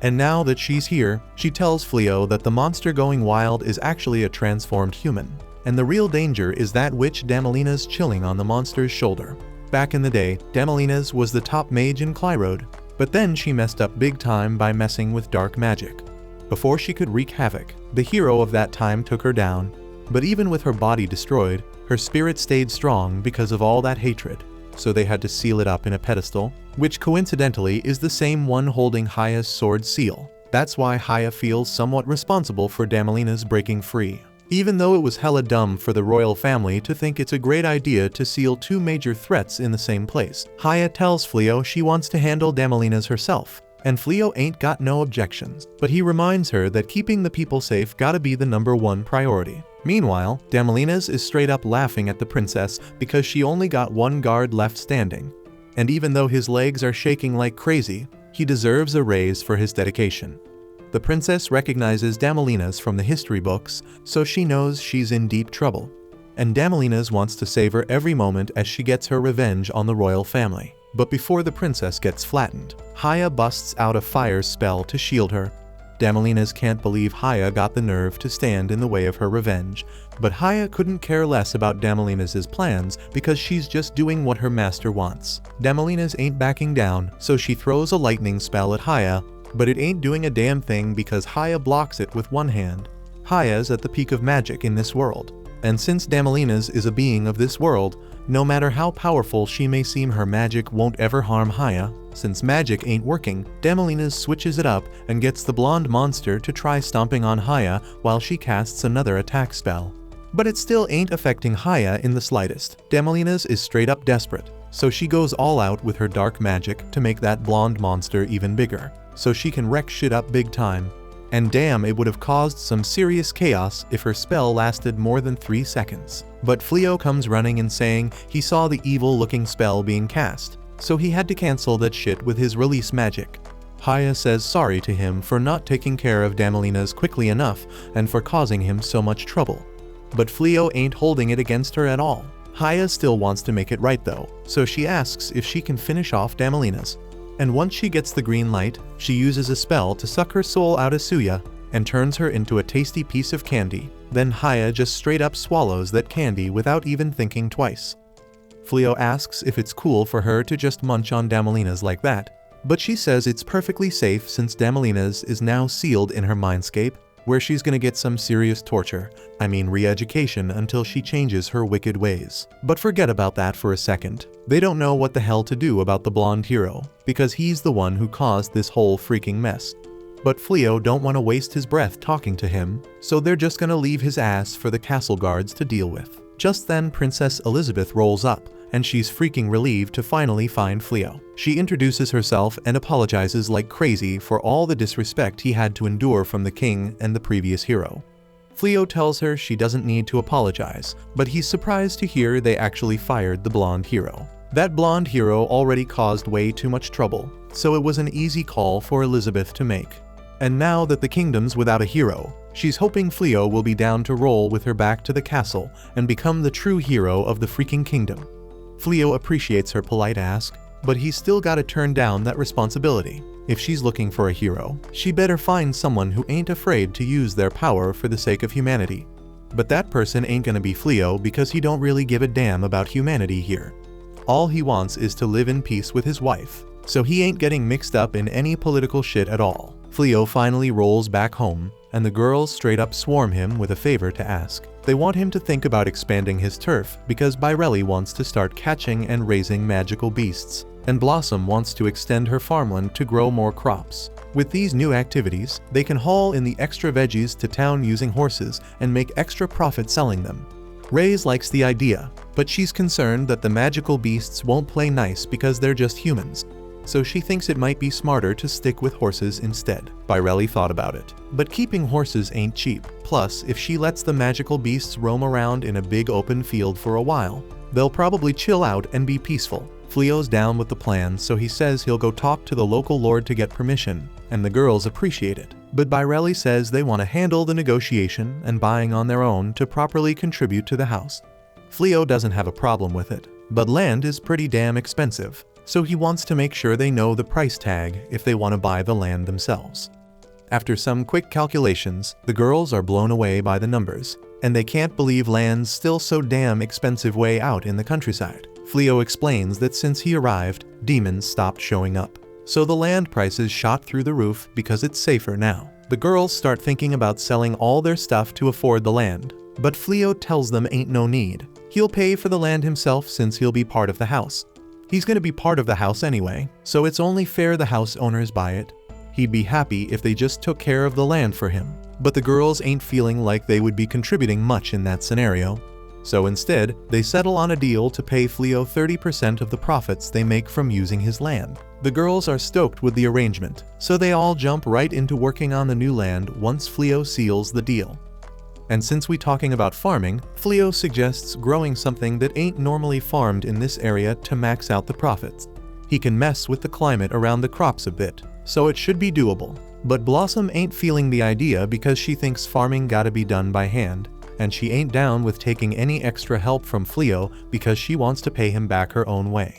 And now that she's here, she tells Fleo that the monster going wild is actually a transformed human. And the real danger is that witch Damalinas chilling on the monster's shoulder. Back in the day, Damalinas was the top mage in Clyrode, but then she messed up big time by messing with dark magic. Before she could wreak havoc, the hero of that time took her down. But even with her body destroyed, her spirit stayed strong because of all that hatred. So they had to seal it up in a pedestal, which coincidentally is the same one holding Haya's sword seal. That's why Haya feels somewhat responsible for Damalinas breaking free. Even though it was hella dumb for the royal family to think it's a great idea to seal two major threats in the same place, Haya tells Fleo she wants to handle Damalinas herself, and Fleo ain't got no objections, but he reminds her that keeping the people safe gotta be the #1 priority. Meanwhile, Damalinas is straight up laughing at the princess because she only got one guard left standing. And even though his legs are shaking like crazy, he deserves a raise for his dedication. The princess recognizes Damalinas from the history books, so she knows she's in deep trouble. And Damalinas wants to savor every moment as she gets her revenge on the royal family. But before the princess gets flattened, Haya busts out a fire spell to shield her. Damalinas can't believe Haya got the nerve to stand in the way of her revenge, but Haya couldn't care less about Damalinas' plans because she's just doing what her master wants. Damalinas ain't backing down, so she throws a lightning spell at Haya, but it ain't doing a damn thing because Haya blocks it with one hand. Haya's at the peak of magic in this world, and since Damalinas is a being of this world, no matter how powerful she may seem, her magic won't ever harm Haya. Since magic ain't working, Damalinas switches it up and gets the blonde monster to try stomping on Haya while she casts another attack spell. But it still ain't affecting Haya in the slightest. Damalinas is straight up desperate, so she goes all out with her dark magic to make that blonde monster even bigger, so she can wreck shit up big time. And damn, it would have caused some serious chaos if her spell lasted more than 3 seconds. But Fleo comes running and saying he saw the evil-looking spell being cast, so he had to cancel that shit with his release magic. Haya says sorry to him for not taking care of Damalinas quickly enough and for causing him so much trouble. But Fleo ain't holding it against her at all. Haya still wants to make it right though, so she asks if she can finish off Damalinas. And once she gets the green light, she uses a spell to suck her soul out of Suya and turns her into a tasty piece of candy. Then Haya just straight up swallows that candy without even thinking twice. Fleo asks if it's cool for her to just munch on Damalinas like that, but she says it's perfectly safe since Damalinas is now sealed in her mindscape, where she's gonna get some serious torture, re-education until she changes her wicked ways. But forget about that for a second. They don't know what the hell to do about the blonde hero, because he's the one who caused this whole freaking mess. But Fleo don't want to waste his breath talking to him, so they're just gonna leave his ass for the castle guards to deal with. Just then Princess Elizabeth rolls up, and she's freaking relieved to finally find Fleo. She introduces herself and apologizes like crazy for all the disrespect he had to endure from the king and the previous hero. Fleo tells her she doesn't need to apologize, but he's surprised to hear they actually fired the blonde hero. That blonde hero already caused way too much trouble, so it was an easy call for Elizabeth to make. And now that the kingdom's without a hero, she's hoping Fleo will be down to roll with her back to the castle and become the true hero of the freaking kingdom. Fleo appreciates her polite ask, but he's still gotta turn down that responsibility. If she's looking for a hero, she better find someone who ain't afraid to use their power for the sake of humanity. But that person ain't gonna be Fleo because he don't really give a damn about humanity here. All he wants is to live in peace with his wife, so he ain't getting mixed up in any political shit at all. Fleo finally rolls back home, and the girls straight up swarm him with a favor to ask. They want him to think about expanding his turf because Bairelli wants to start catching and raising magical beasts, and Blossom wants to extend her farmland to grow more crops. With these new activities, they can haul in the extra veggies to town using horses and make extra profit selling them. Reyes likes the idea, but she's concerned that the magical beasts won't play nice because they're just humans. So she thinks it might be smarter to stick with horses instead. Bairelli thought about it, but keeping horses ain't cheap. Plus, if she lets the magical beasts roam around in a big open field for a while, they'll probably chill out and be peaceful. Fleo's down with the plan, so he says he'll go talk to the local lord to get permission, and the girls appreciate it. But Bairelli says they want to handle the negotiation and buying on their own to properly contribute to the house. Fleo doesn't have a problem with it, but land is pretty damn expensive, so he wants to make sure they know the price tag if they want to buy the land themselves. After some quick calculations, the girls are blown away by the numbers, and they can't believe land's still so damn expensive way out in the countryside. Fleo explains that since he arrived, demons stopped showing up, so the land prices shot through the roof because it's safer now. The girls start thinking about selling all their stuff to afford the land, but Fleo tells them ain't no need. He'll pay for the land himself since he'll be part of the house. He's gonna be part of the house anyway, so it's only fair the house owners buy it. He'd be happy if they just took care of the land for him, but the girls ain't feeling like they would be contributing much in that scenario. So instead, they settle on a deal to pay Fleo 30% of the profits they make from using his land. The girls are stoked with the arrangement, so they all jump right into working on the new land once Fleo seals the deal. And since we talking about farming, Fleo suggests growing something that ain't normally farmed in this area to max out the profits. He can mess with the climate around the crops a bit, so it should be doable. But Blossom ain't feeling the idea because she thinks farming gotta be done by hand, and she ain't down with taking any extra help from Fleo because she wants to pay him back her own way.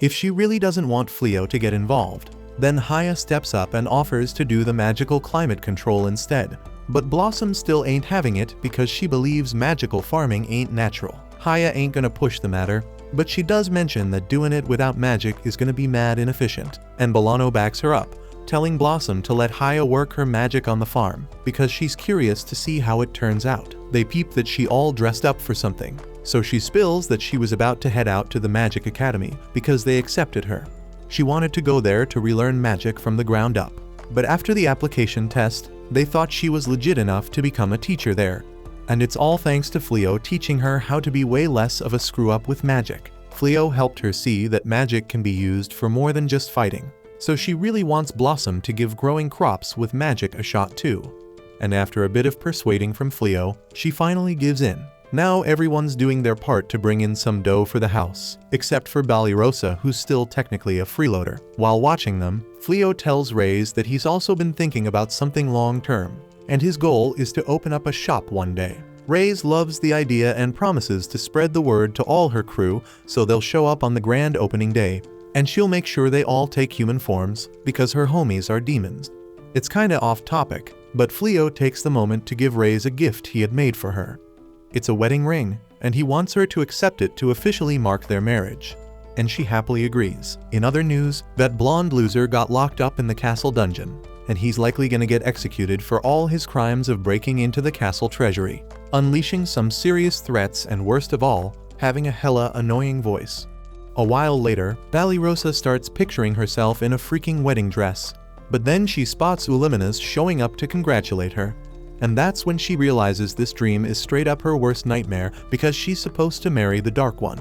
If she really doesn't want Fleo to get involved, then Haya steps up and offers to do the magical climate control instead. But Blossom still ain't having it because she believes magical farming ain't natural. Haya ain't gonna push the matter, but she does mention that doing it without magic is gonna be mad inefficient, and Bolano backs her up, telling Blossom to let Haya work her magic on the farm because she's curious to see how it turns out. They peep that she all dressed up for something, so she spills that she was about to head out to the Magic Academy because they accepted her. She wanted to go there to relearn magic from the ground up, but after the application test, they thought she was legit enough to become a teacher there. And it's all thanks to Fleo teaching her how to be way less of a screw-up with magic. Fleo helped her see that magic can be used for more than just fighting, so she really wants Blossom to give growing crops with magic a shot too. And after a bit of persuading from Fleo, she finally gives in. Now everyone's doing their part to bring in some dough for the house, except for Balinrosa, who's still technically a freeloader. While watching them, Fleo tells Reyes that he's also been thinking about something long-term, and his goal is to open up a shop one day. Reyes loves the idea and promises to spread the word to all her crew so they'll show up on the grand opening day, and she'll make sure they all take human forms because her homies are demons. It's kinda off topic, but Fleo takes the moment to give Reyes a gift he had made for her. It's a wedding ring, and he wants her to accept it to officially mark their marriage. And she happily agrees. In other news, that blonde loser got locked up in the castle dungeon, and he's likely gonna get executed for all his crimes of breaking into the castle treasury, unleashing some serious threats, and worst of all, having a hella annoying voice. A while later, Balinrosa starts picturing herself in a freaking wedding dress, but then she spots Ulimanas showing up to congratulate her. And that's when she realizes this dream is straight up her worst nightmare because she's supposed to marry the Dark One.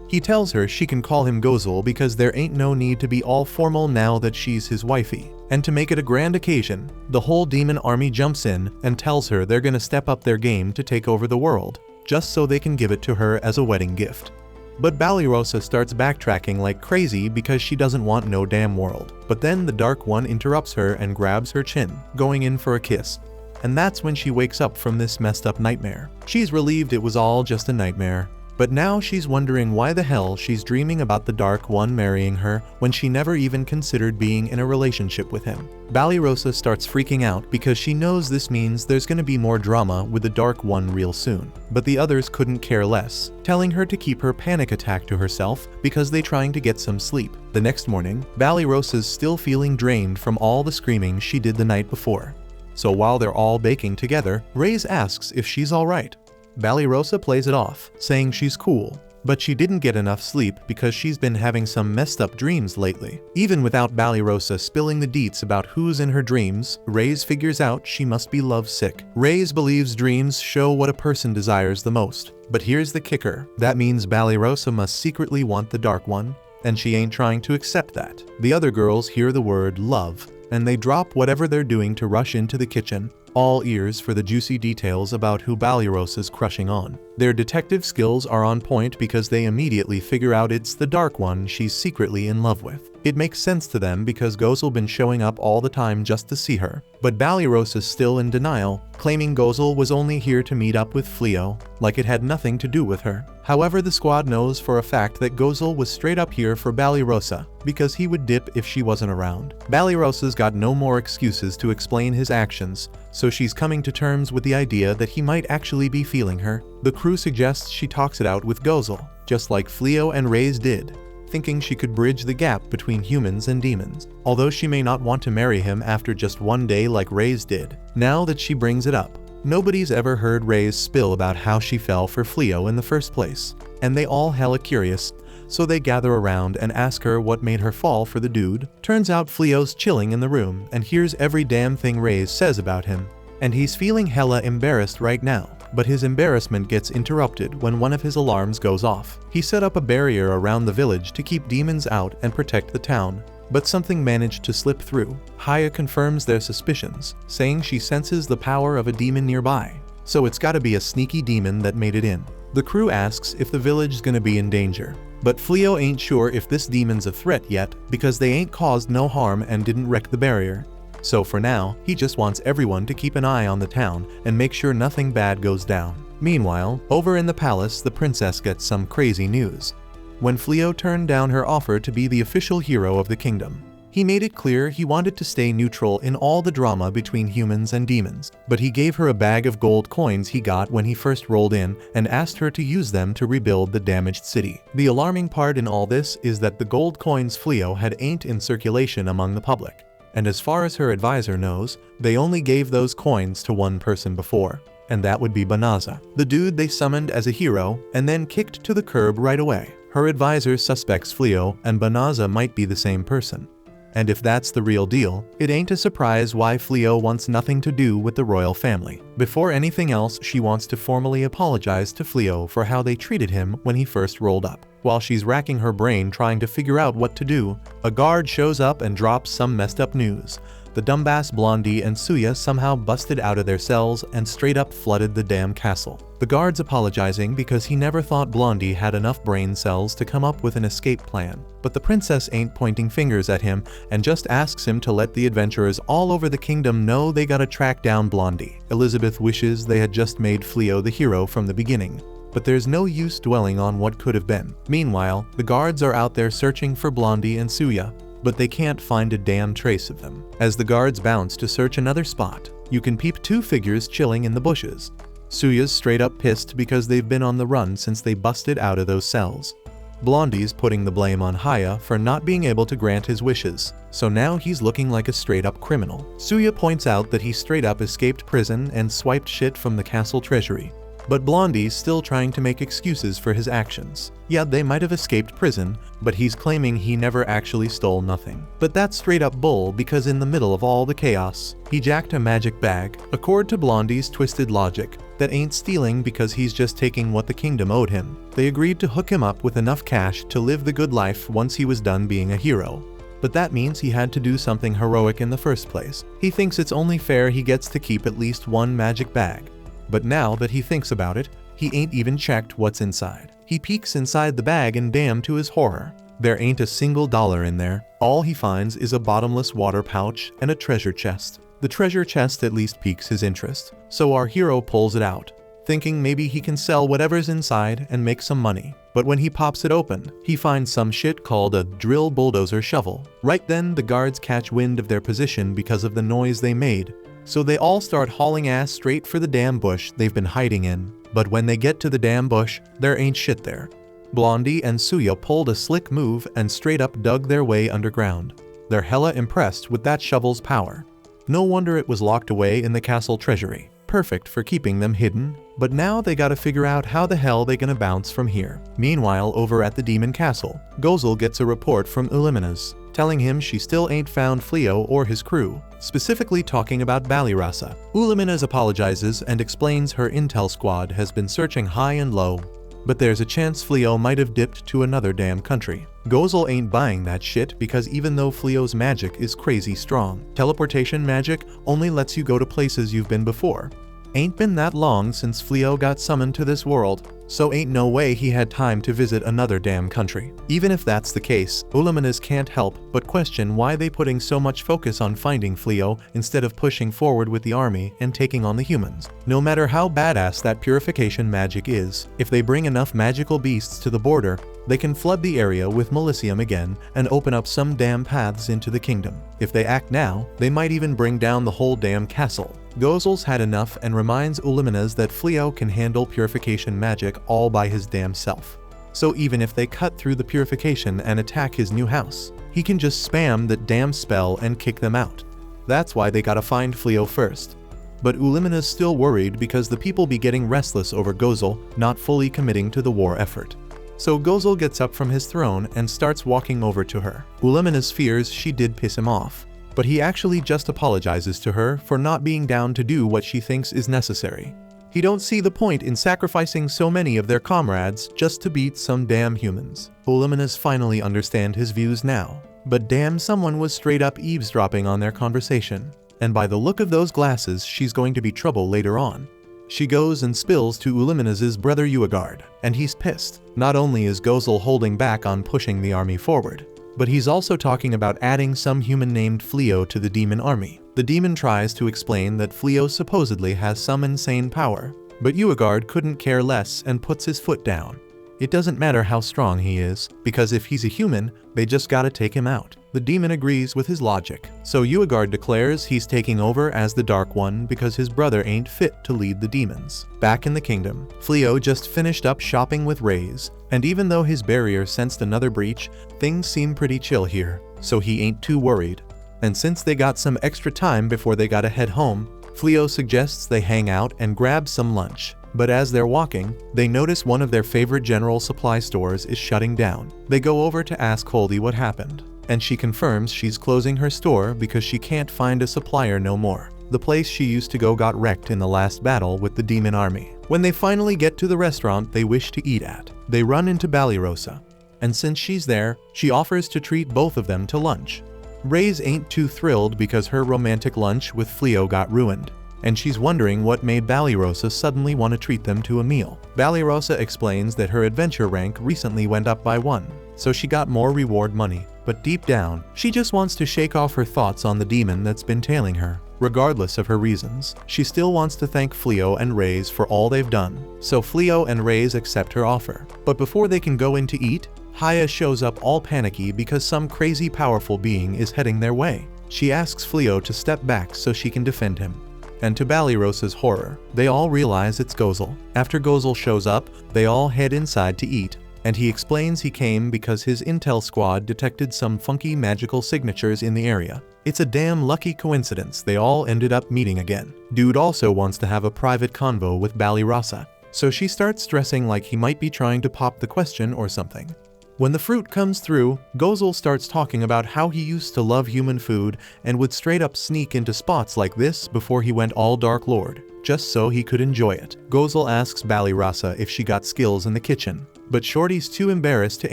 He tells her she can call him Gozul because there ain't no need to be all formal now that she's his wifey. And to make it a grand occasion, the whole demon army jumps in and tells her they're gonna step up their game to take over the world, just so they can give it to her as a wedding gift. But Banished starts backtracking like crazy because she doesn't want no damn world. But then the Dark One interrupts her and grabs her chin, going in for a kiss. And that's when she wakes up from this messed up nightmare. She's relieved it was all just a nightmare. But now she's wondering why the hell she's dreaming about the Dark One marrying her when she never even considered being in a relationship with him. Banished starts freaking out because she knows this means there's gonna be more drama with the Dark One real soon. But the others couldn't care less, telling her to keep her panic attack to herself because they trying to get some sleep. The next morning, Banishd's still feeling drained from all the screaming she did the night before. So while they're all baking together, Reyes asks if she's alright. Banished plays it off, saying she's cool, but she didn't get enough sleep because she's been having some messed up dreams lately. Even without Banished spilling the deets about who's in her dreams, Reyes figures out she must be lovesick. Reyes believes dreams show what a person desires the most. But here's the kicker, that means Banished must secretly want the Dark One, and she ain't trying to accept that. The other girls hear the word love, and they drop whatever they're doing to rush into the kitchen, all ears for the juicy details about who Banished is crushing on. Their detective skills are on point because they immediately figure out it's the Dark One she's secretly in love with. It makes sense to them because Gozul been showing up all the time just to see her. But Banished is still in denial, claiming Gozul was only here to meet up with Fleo, like it had nothing to do with her. However, the squad knows for a fact that Gozul was straight up here for Banished, because he would dip if she wasn't around. Banishd's got no more excuses to explain his actions, so she's coming to terms with the idea that he might actually be feeling her. The crew suggests she talks it out with Gozul, just like Fleo and Reyes did, thinking she could bridge the gap between humans and demons. Although she may not want to marry him after just one day like Reyes did. Now that she brings it up, nobody's ever heard Reyes spill about how she fell for Fleo in the first place, and they all hella curious, so they gather around and ask her what made her fall for the dude. Turns out Fleo's chilling in the room and hears every damn thing Reyes says about him, and he's feeling hella embarrassed right now. But his embarrassment gets interrupted when one of his alarms goes off. He set up a barrier around the village to keep demons out and protect the town, but something managed to slip through. Haya confirms their suspicions, saying she senses the power of a demon nearby, so it's gotta be a sneaky demon that made it in. The crew asks if the village's gonna be in danger, but Fleo ain't sure if this demon's a threat yet because they ain't caused no harm and didn't wreck the barrier. So for now, he just wants everyone to keep an eye on the town and make sure nothing bad goes down. Meanwhile, over in the palace, the princess gets some crazy news. When Fleo turned down her offer to be the official hero of the kingdom, he made it clear he wanted to stay neutral in all the drama between humans and demons. But he gave her a bag of gold coins he got when he first rolled in and asked her to use them to rebuild the damaged city. The alarming part in all this is that the gold coins Fleo had ain't in circulation among the public. And as far as her advisor knows, they only gave those coins to one person before, and that would be Banished, the dude they summoned as a hero and then kicked to the curb right away. Her advisor suspects Fleo and Banished might be the same person. And if that's the real deal, it ain't a surprise why Fleo wants nothing to do with the royal family. Before anything else, she wants to formally apologize to Fleo for how they treated him when he first rolled up. While she's racking her brain trying to figure out what to do, a guard shows up and drops some messed up news. The dumbass Blondie and Suya somehow busted out of their cells and straight up flooded the damn castle. The guard's apologizing because he never thought Blondie had enough brain cells to come up with an escape plan. But the princess ain't pointing fingers at him and just asks him to let the adventurers all over the kingdom know they gotta track down Blondie. Elizabeth wishes they had just made Fleo the hero from the beginning, but there's no use dwelling on what could have been. Meanwhile, the guards are out there searching for Blondie and Suya, but they can't find a damn trace of them. As the guards bounce to search another spot, you can peep two figures chilling in the bushes. Suya's straight up pissed because they've been on the run since they busted out of those cells. Blondie's putting the blame on Haya for not being able to grant his wishes, so now he's looking like a straight up criminal. Suya points out that he straight up escaped prison and swiped shit from the castle treasury. But Blondie's still trying to make excuses for his actions. Yeah, they might have escaped prison, but he's claiming he never actually stole nothing. But that's straight up bull because in the middle of all the chaos, he jacked a magic bag. Accord to Blondie's twisted logic, that ain't stealing because he's just taking what the kingdom owed him. They agreed to hook him up with enough cash to live the good life once he was done being a hero. But that means he had to do something heroic in the first place. He thinks it's only fair he gets to keep at least one magic bag. But now that he thinks about it, he ain't even checked what's inside. He peeks inside the bag and damn to his horror, there ain't a single dollar in there. All he finds is a bottomless water pouch and a treasure chest. The treasure chest at least piques his interest, so our hero pulls it out, thinking maybe he can sell whatever's inside and make some money. But when he pops it open, he finds some shit called a drill bulldozer shovel. Right then, the guards catch wind of their position because of the noise they made, so they all start hauling ass straight for the damn bush they've been hiding in. But when they get to the damn bush, there ain't shit there. Blondie and Suya pulled a slick move and straight up dug their way underground. They're hella impressed with that shovel's power. No wonder it was locked away in the castle treasury. Perfect for keeping them hidden, but now they gotta figure out how the hell they gonna bounce from here. Meanwhile, over at the demon castle, Gozel gets a report from Uliminaz, telling him she still ain't found Fleo or his crew, specifically talking about Balirasa. Uliminaz apologizes and explains her intel squad has been searching high and low, but there's a chance Fleo might have dipped to another damn country. Gozel ain't buying that shit because even though Fleo's magic is crazy strong, teleportation magic only lets you go to places you've been before. Ain't been that long since Fleo got summoned to this world, so ain't no way he had time to visit another damn country. Even if that's the case, Uliminaz can't help but question why they putting so much focus on finding Fleo instead of pushing forward with the army and taking on the humans. No matter how badass that purification magic is, if they bring enough magical beasts to the border, they can flood the area with Milicium again and open up some damn paths into the kingdom. If they act now, they might even bring down the whole damn castle. Gozel's had enough and reminds Uliminaz that Fleo can handle purification magic all by his damn self. So even if they cut through the purification and attack his new house, he can just spam that damn spell and kick them out. That's why they gotta find Fleo first. But Uliminaz still worried because the people be getting restless over Gozel not fully committing to the war effort. So Gozel gets up from his throne and starts walking over to her. Uliminaz fears she did piss him off, but he actually just apologizes to her for not being down to do what she thinks is necessary. He don't see the point in sacrificing so many of their comrades just to beat some damn humans. Uliminaz finally understand his views now, but damn, someone was straight up eavesdropping on their conversation, and by the look of those glasses she's going to be trouble later on. She goes and spills to Uliminaz's brother Uagard, and he's pissed. Not only is Gozel holding back on pushing the army forward, but he's also talking about adding some human named Fleo to the demon army. The demon tries to explain that Fleo supposedly has some insane power, but Uagard couldn't care less and puts his foot down. It doesn't matter how strong he is, because if he's a human, they just gotta take him out. The demon agrees with his logic, so Uagard declares he's taking over as the Dark One because his brother ain't fit to lead the demons. Back in the kingdom, Fleo just finished up shopping with Raze, and even though his barrier sensed another breach, things seem pretty chill here, so he ain't too worried. And since they got some extra time before they gotta head home, Fleo suggests they hang out and grab some lunch. But as they're walking, they notice one of their favorite general supply stores is shutting down. They go over to ask Holdy what happened, and she confirms she's closing her store because she can't find a supplier no more. The place she used to go got wrecked in the last battle with the demon army. When they finally get to the restaurant they wish to eat at, they run into Balirasa, and since she's there, she offers to treat both of them to lunch. Raze ain't too thrilled because her romantic lunch with Fleo got ruined, and she's wondering what made Balirasa suddenly want to treat them to a meal. Balirasa explains that her adventure rank recently went up by 1, so she got more reward money, but deep down, she just wants to shake off her thoughts on the demon that's been tailing her. Regardless of her reasons, she still wants to thank Fleo and Raze for all they've done, so Fleo and Raze accept her offer. But before they can go in to eat, Haya shows up all panicky because some crazy powerful being is heading their way. She asks Fleo to step back so she can defend him. And to Balirasa's horror, they all realize it's Gozel. After Gozel shows up, they all head inside to eat, and he explains he came because his intel squad detected some funky magical signatures in the area. It's a damn lucky coincidence they all ended up meeting again. Dude also wants to have a private convo with Balirasa, so she starts stressing like he might be trying to pop the question or something. When the fruit comes through, Gozel starts talking about how he used to love human food and would straight up sneak into spots like this before he went all Dark Lord, just so he could enjoy it. Gozel asks Balirasa if she got skills in the kitchen, but Shorty's too embarrassed to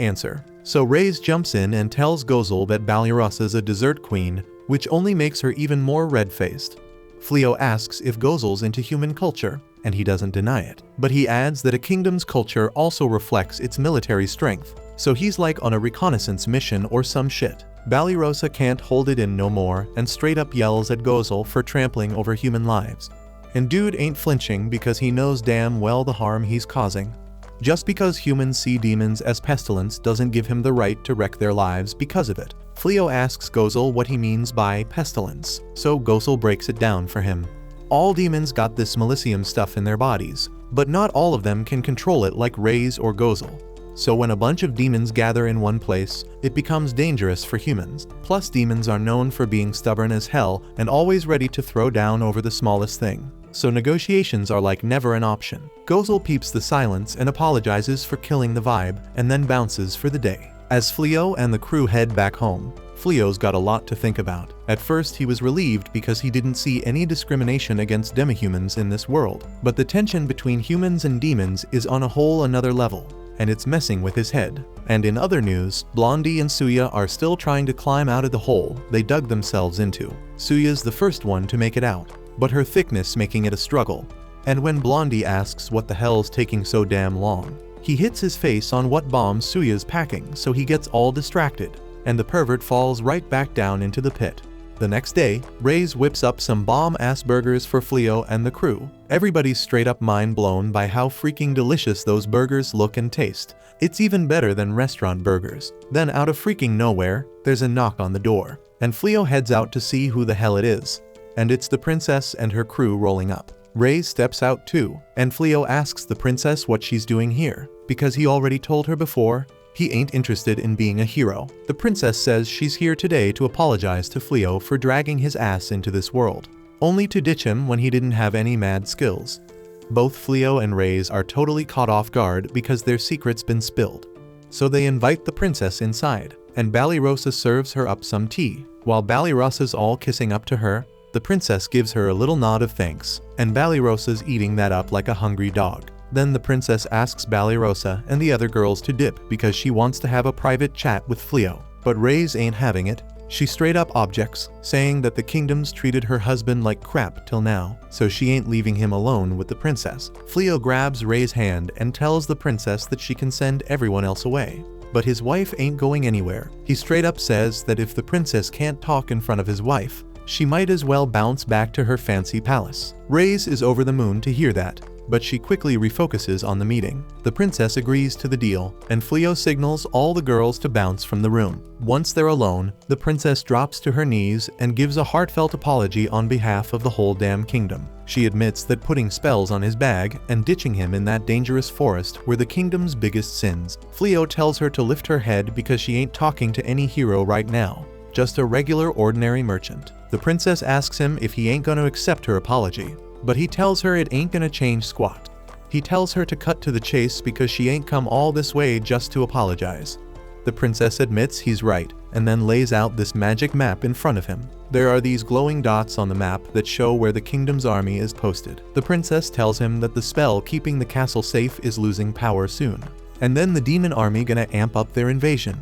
answer. So Reyes jumps in and tells Gozel that Balirasa's a dessert queen, which only makes her even more red-faced. Fleo asks if Gozel's into human culture, and he doesn't deny it. But he adds that a kingdom's culture also reflects its military strength, so he's like on a reconnaissance mission or some shit. Balirasa can't hold it in no more and straight up yells at Gozel for trampling over human lives. And dude ain't flinching because he knows damn well the harm he's causing. Just because humans see demons as pestilence doesn't give him the right to wreck their lives because of it. Fleo asks Gozel what he means by pestilence, so Gozel breaks it down for him. All demons got this malicium stuff in their bodies, but not all of them can control it like Reyes or Gozel. So when a bunch of demons gather in one place, it becomes dangerous for humans. Plus demons are known for being stubborn as hell and always ready to throw down over the smallest thing. So negotiations are like never an option. Gozel peeps the silence and apologizes for killing the vibe, and then bounces for the day. As Fleo and the crew head back home, Fleo's got a lot to think about. At first he was relieved because he didn't see any discrimination against demihumans in this world, but the tension between humans and demons is on a whole another level, and it's messing with his head. And in other news, Blondie and Suya are still trying to climb out of the hole they dug themselves into. Suya's the first one to make it out, but her thickness making it a struggle. And when Blondie asks what the hell's taking so damn long, he hits his face on what bomb Suya's packing, so he gets all distracted, and the pervert falls right back down into the pit. The next day, Reyes whips up some bomb-ass burgers for Fleo and the crew. Everybody's straight up mind blown by how freaking delicious those burgers look and taste. It's even better than restaurant burgers. Then out of freaking nowhere, there's a knock on the door, and Fleo heads out to see who the hell it is. And it's the princess and her crew rolling up. Reyes steps out too, and Fleo asks the princess what she's doing here, because he already told her before he ain't interested in being a hero. The princess says she's here today to apologize to Fleo for dragging his ass into this world, only to ditch him when he didn't have any mad skills. Both Fleo and Reyes are totally caught off guard because their secret's been spilled. So they invite the princess inside, and Balirasa serves her up some tea. While Balirasa's all kissing up to her, the princess gives her a little nod of thanks, and Balirasa's eating that up like a hungry dog. Then the princess asks Balirasa and the other girls to dip because she wants to have a private chat with Fleo. But Reyes ain't having it. She straight up objects, saying that the kingdom's treated her husband like crap till now, so she ain't leaving him alone with the princess. Fleo grabs Reyes' hand and tells the princess that she can send everyone else away. But his wife ain't going anywhere. He straight up says that if the princess can't talk in front of his wife, she might as well bounce back to her fancy palace. Reyes is over the moon to hear that, but she quickly refocuses on the meeting. The princess agrees to the deal, and Fleo signals all the girls to bounce from the room. Once they're alone, the princess drops to her knees and gives a heartfelt apology on behalf of the whole damn kingdom. She admits that putting spells on his bag and ditching him in that dangerous forest were the kingdom's biggest sins. Fleo tells her to lift her head because she ain't talking to any hero right now, just a regular ordinary merchant. The princess asks him if he ain't gonna accept her apology, but he tells her it ain't gonna change squat. He tells her to cut to the chase because she ain't come all this way just to apologize. The princess admits he's right, and then lays out this magic map in front of him. There are these glowing dots on the map that show where the kingdom's army is posted. The princess tells him that the spell keeping the castle safe is losing power soon, and then the demon army gonna amp up their invasion.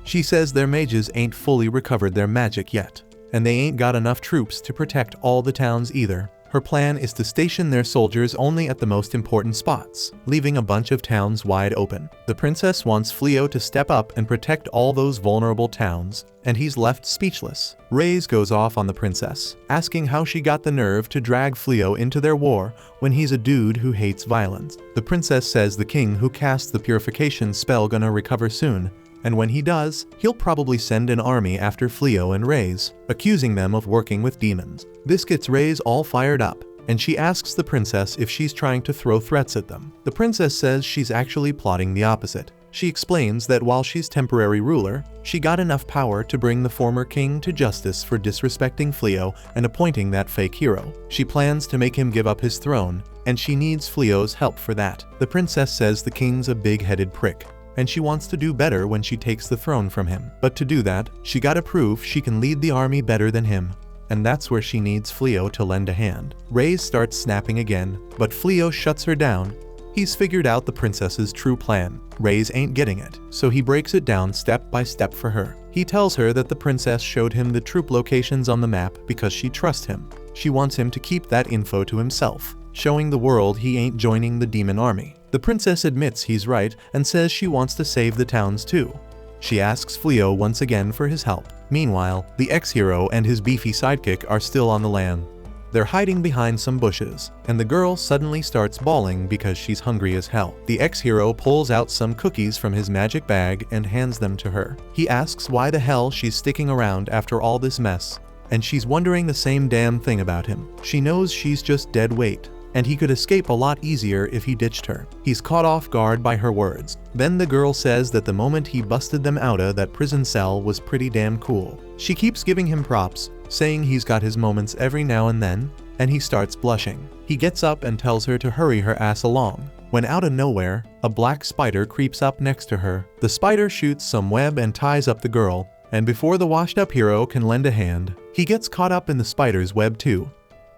She says their mages ain't fully recovered their magic yet, and they ain't got enough troops to protect all the towns either. Her plan is to station their soldiers only at the most important spots, leaving a bunch of towns wide open. The princess wants Fleo to step up and protect all those vulnerable towns, and he's left speechless. Reyes goes off on the princess, asking how she got the nerve to drag Fleo into their war when he's a dude who hates violence. The princess says the king who cast the purification spell gonna recover soon, and when he does, he'll probably send an army after Fleo and Reyes, accusing them of working with demons. This gets Reyes all fired up, and she asks the princess if she's trying to throw threats at them. The princess says she's actually plotting the opposite. She explains that while she's temporary ruler, she got enough power to bring the former king to justice for disrespecting Fleo and appointing that fake hero. She plans to make him give up his throne, and she needs Fleo's help for that. The princess says the king's a big-headed prick, and she wants to do better when she takes the throne from him. But to do that, she gotta prove she can lead the army better than him. And that's where she needs Fleo to lend a hand. Reyes starts snapping again, but Fleo shuts her down. He's figured out the princess's true plan. Reyes ain't getting it, so he breaks it down step by step for her. He tells her that the princess showed him the troop locations on the map because she trusts him. She wants him to keep that info to himself, showing the world he ain't joining the demon army. The princess admits he's right and says she wants to save the towns too. She asks Fleo once again for his help. Meanwhile, the ex-hero and his beefy sidekick are still on the land. They're hiding behind some bushes, and the girl suddenly starts bawling because she's hungry as hell. The ex-hero pulls out some cookies from his magic bag and hands them to her. He asks why the hell she's sticking around after all this mess, and she's wondering the same damn thing about him. She knows she's just dead weight, and he could escape a lot easier if he ditched her. He's caught off guard by her words. Then the girl says that the moment he busted them out of that prison cell was pretty damn cool. She keeps giving him props, saying he's got his moments every now and then, and he starts blushing. He gets up and tells her to hurry her ass along, when out of nowhere, a black spider creeps up next to her. The spider shoots some web and ties up the girl, and before the washed-up hero can lend a hand, he gets caught up in the spider's web too.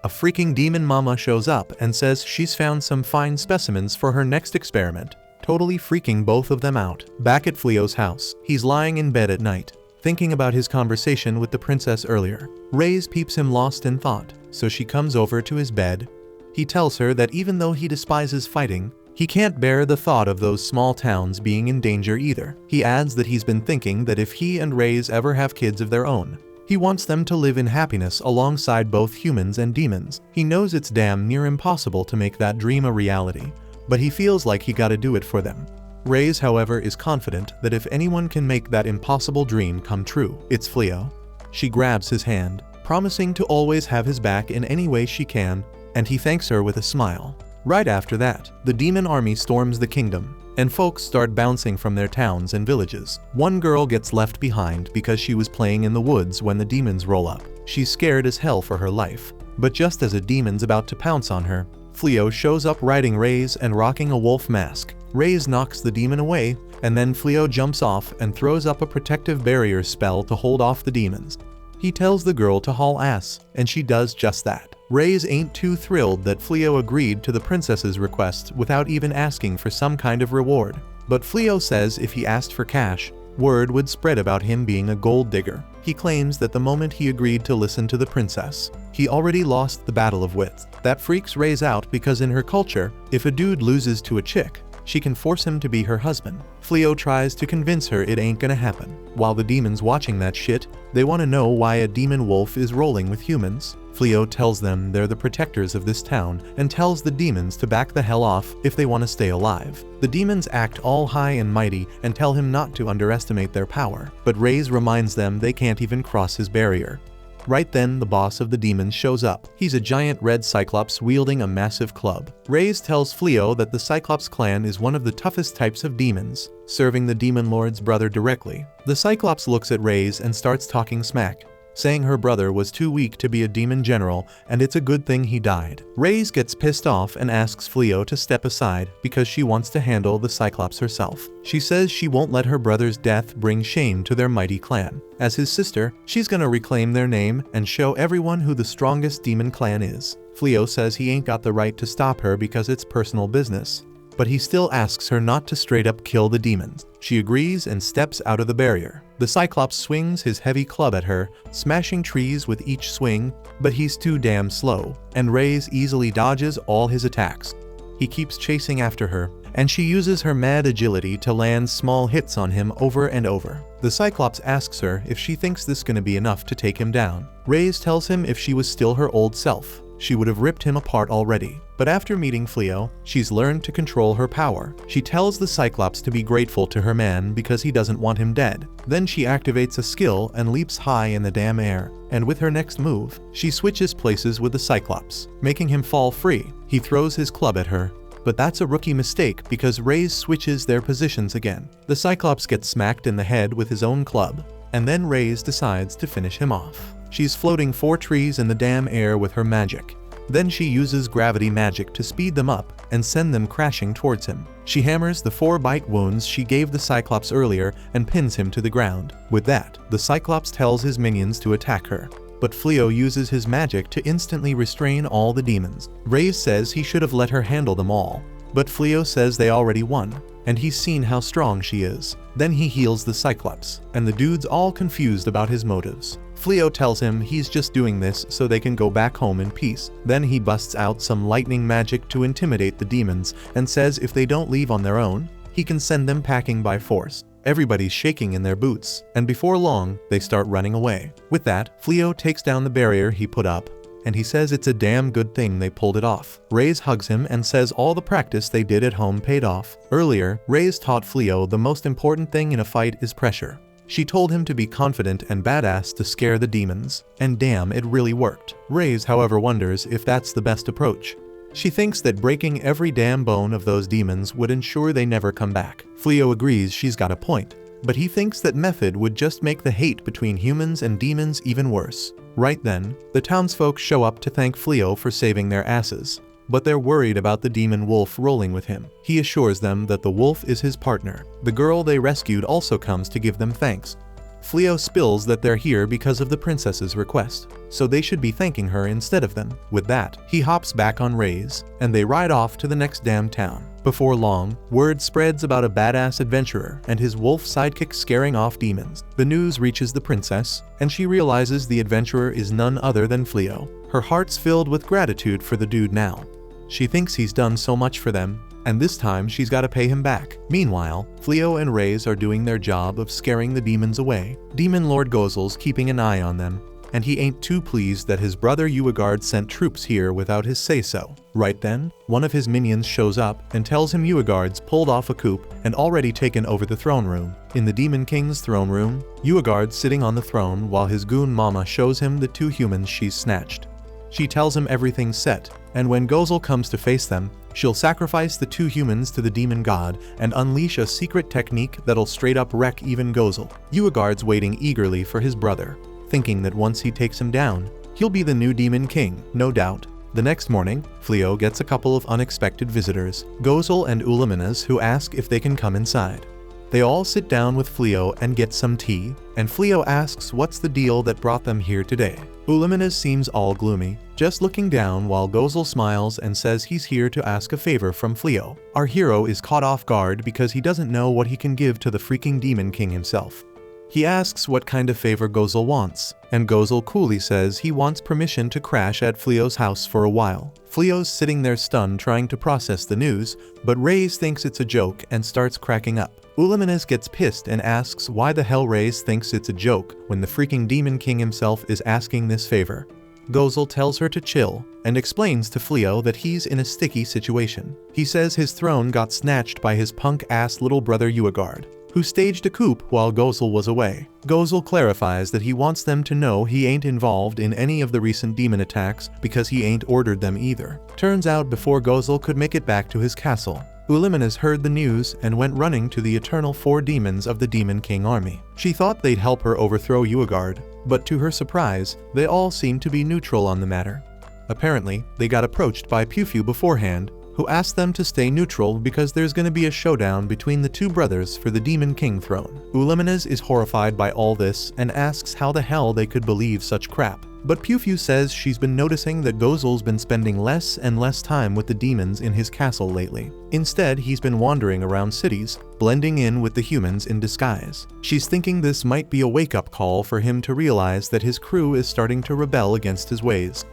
A freaking demon mama shows up and says she's found some fine specimens for her next experiment, totally freaking both of them out. Back at Fleo's house, he's lying in bed at night, thinking about his conversation with the princess earlier. Reyes peeps him lost in thought, so she comes over to his bed. He tells her that even though he despises fighting, he can't bear the thought of those small towns being in danger either. He adds that he's been thinking that if he and Reyes ever have kids of their own, he wants them to live in happiness alongside both humans and demons. He knows it's damn near impossible to make that dream a reality, but he feels like he gotta do it for them. Reyes, however, is confident that if anyone can make that impossible dream come true, it's Fleo. She grabs his hand, promising to always have his back in any way she can, and he thanks her with a smile. Right after that, the demon army storms the kingdom, and folks start bouncing from their towns and villages. One girl gets left behind because she was playing in the woods when the demons roll up. She's scared as hell for her life, but just as a demon's about to pounce on her, Fleo shows up riding Reyes and rocking a wolf mask. Reyes knocks the demon away, and then Fleo jumps off and throws up a protective barrier spell to hold off the demons. He tells the girl to haul ass, and she does just that. Reyes ain't too thrilled that Fleo agreed to the princess's request without even asking for some kind of reward. But Fleo says if he asked for cash, word would spread about him being a gold digger. He claims that the moment he agreed to listen to the princess, he already lost the battle of wits. That freaks Reyes out because in her culture, if a dude loses to a chick, she can force him to be her husband. Fleo tries to convince her it ain't gonna happen. While the demons watching that shit, they want to know why a demon wolf is rolling with humans. Fleo tells them they're the protectors of this town and tells the demons to back the hell off if they want to stay alive. The demons act all high and mighty and tell him not to underestimate their power, but Reyes reminds them they can't even cross his barrier. Right then, the boss of the demons shows up. He's a giant red cyclops wielding a massive club. Reyes tells Fleo that the Cyclops clan is one of the toughest types of demons, serving the demon lord's brother directly. The Cyclops looks at Reyes and starts talking smack, saying her brother was too weak to be a demon general and it's a good thing he died. Reyes gets pissed off and asks Fleo to step aside because she wants to handle the Cyclops herself. She says she won't let her brother's death bring shame to their mighty clan. As his sister, she's gonna reclaim their name and show everyone who the strongest demon clan is. Fleo says he ain't got the right to stop her because it's personal business, but he still asks her not to straight up kill the demons. She agrees and steps out of the barrier. The Cyclops swings his heavy club at her, smashing trees with each swing, but he's too damn slow, and Reyes easily dodges all his attacks. He keeps chasing after her, and she uses her mad agility to land small hits on him over and over. The Cyclops asks her if she thinks this is gonna be enough to take him down. Reyes tells him if she was still her old self, she would have ripped him apart already. But after meeting Fleo, she's learned to control her power. She tells the Cyclops to be grateful to her man because he doesn't want him dead. Then she activates a skill and leaps high in the damn air. And with her next move, she switches places with the Cyclops, making him fall free. He throws his club at her, but that's a rookie mistake because Reyes switches their positions again. The Cyclops gets smacked in the head with his own club, and then Reyes decides to finish him off. She's floating 4 trees in the damn air with her magic. Then she uses gravity magic to speed them up, and send them crashing towards him. She hammers the 4 bite wounds she gave the Cyclops earlier and pins him to the ground. With that, the Cyclops tells his minions to attack her. But Fleo uses his magic to instantly restrain all the demons. Reyes says he should have let her handle them all. But Fleo says they already won, and he's seen how strong she is. Then he heals the Cyclops, and the dude's all confused about his motives. Fleo tells him he's just doing this so they can go back home in peace. Then he busts out some lightning magic to intimidate the demons and says if they don't leave on their own, he can send them packing by force. Everybody's shaking in their boots, and before long, they start running away. With that, Fleo takes down the barrier he put up, and he says it's a damn good thing they pulled it off. Reyes hugs him and says all the practice they did at home paid off. Earlier, Reyes taught Fleo the most important thing in a fight is pressure. She told him to be confident and badass to scare the demons, and damn, it really worked. Reyes, however, wonders if that's the best approach. She thinks that breaking every damn bone of those demons would ensure they never come back. Fleo agrees she's got a point, but he thinks that method would just make the hate between humans and demons even worse. Right then, the townsfolk show up to thank Fleo for saving their asses, but they're worried about the demon wolf rolling with him. He assures them that the wolf is his partner. The girl they rescued also comes to give them thanks. Fleo spills that they're here because of the princess's request, so they should be thanking her instead of them. With that, he hops back on Reyes, and they ride off to the next damn town. Before long, word spreads about a badass adventurer and his wolf sidekick scaring off demons. The news reaches the princess, and she realizes the adventurer is none other than Fleo. Her heart's filled with gratitude for the dude now. She thinks he's done so much for them, and this time she's gotta pay him back. Meanwhile, Fleo and Reyes are doing their job of scaring the demons away. Demon Lord Gozel's keeping an eye on them, and he ain't too pleased that his brother Uagard sent troops here without his say-so. Right then, one of his minions shows up and tells him Uagard's pulled off a coup and already taken over the throne room. In the Demon King's throne room, Uagard's sitting on the throne while his goon mama shows him the 2 humans she's snatched. She tells him everything's set, and when Gozel comes to face them, she'll sacrifice the 2 humans to the demon god and unleash a secret technique that'll straight up wreck even Gozel. Uagard's waiting eagerly for his brother, thinking that once he takes him down, he'll be the new Demon King, no doubt. The next morning, Fleo gets a couple of unexpected visitors, Gozel and Uluminas, who ask if they can come inside. They all sit down with Fleo and get some tea, and Fleo asks what's the deal that brought them here today. Uluminas seems all gloomy, just looking down while Gozel smiles and says he's here to ask a favor from Fleo. Our hero is caught off guard because he doesn't know what he can give to the freaking Demon King himself. He asks what kind of favor Gozel wants, and Gozel coolly says he wants permission to crash at Fleo's house for a while. Fleo's sitting there stunned trying to process the news, but Reyes thinks it's a joke and starts cracking up. Uluminas gets pissed and asks why the hell Reyes thinks it's a joke when the freaking Demon King himself is asking this favor. Gozel tells her to chill and explains to Fleo that he's in a sticky situation. He says his throne got snatched by his punk-ass little brother Uagard, who staged a coup while Gozel was away. Gozel clarifies that he wants them to know he ain't involved in any of the recent demon attacks because he ain't ordered them either. Turns out before Gozel could make it back to his castle, Uluminas heard the news and went running to the eternal 4 demons of the Demon King army. She thought they'd help her overthrow Uagard, but to her surprise, they all seemed to be neutral on the matter. Apparently, they got approached by Pewfew beforehand, who asked them to stay neutral because there's gonna be a showdown between the 2 brothers for the Demon King throne. Uluminas is horrified by all this and asks how the hell they could believe such crap. But Pewfew says she's been noticing that Gozel's been spending less and less time with the demons in his castle lately. Instead, he's been wandering around cities, blending in with the humans in disguise. She's thinking this might be a wake-up call for him to realize that his crew is starting to rebel against his ways.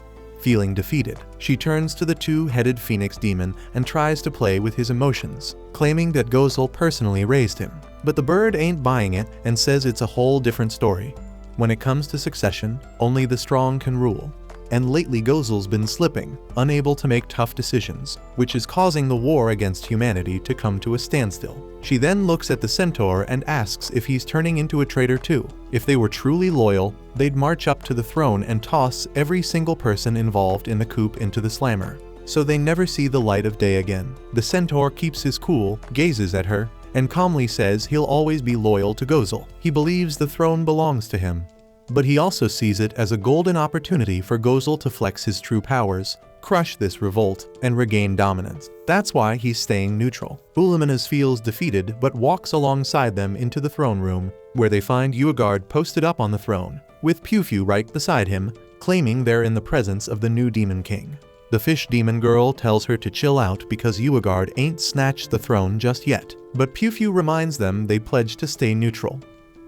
Feeling defeated, she turns to the 2-headed phoenix demon and tries to play with his emotions, claiming that Gozel personally raised him. But the bird ain't buying it and says it's a whole different story. When it comes to succession, only the strong can rule. And lately Gozel's been slipping, unable to make tough decisions, which is causing the war against humanity to come to a standstill. She then looks at the centaur and asks if he's turning into a traitor too. If they were truly loyal, they'd march up to the throne and toss every single person involved in the coup into the slammer, so they never see the light of day again. The centaur keeps his cool, gazes at her, and calmly says he'll always be loyal to Gozel. He believes the throne belongs to him, but he also sees it as a golden opportunity for Gozel to flex his true powers, crush this revolt and regain dominance. That's why he's staying neutral. Uluminas feels defeated but walks alongside them into the throne room, where they find Uagard posted up on the throne, with Piu right beside him, claiming they're in the presence of the new Demon King. The fish demon girl tells her to chill out because Uagard ain't snatched the throne just yet, but Piu reminds them they pledged to stay neutral.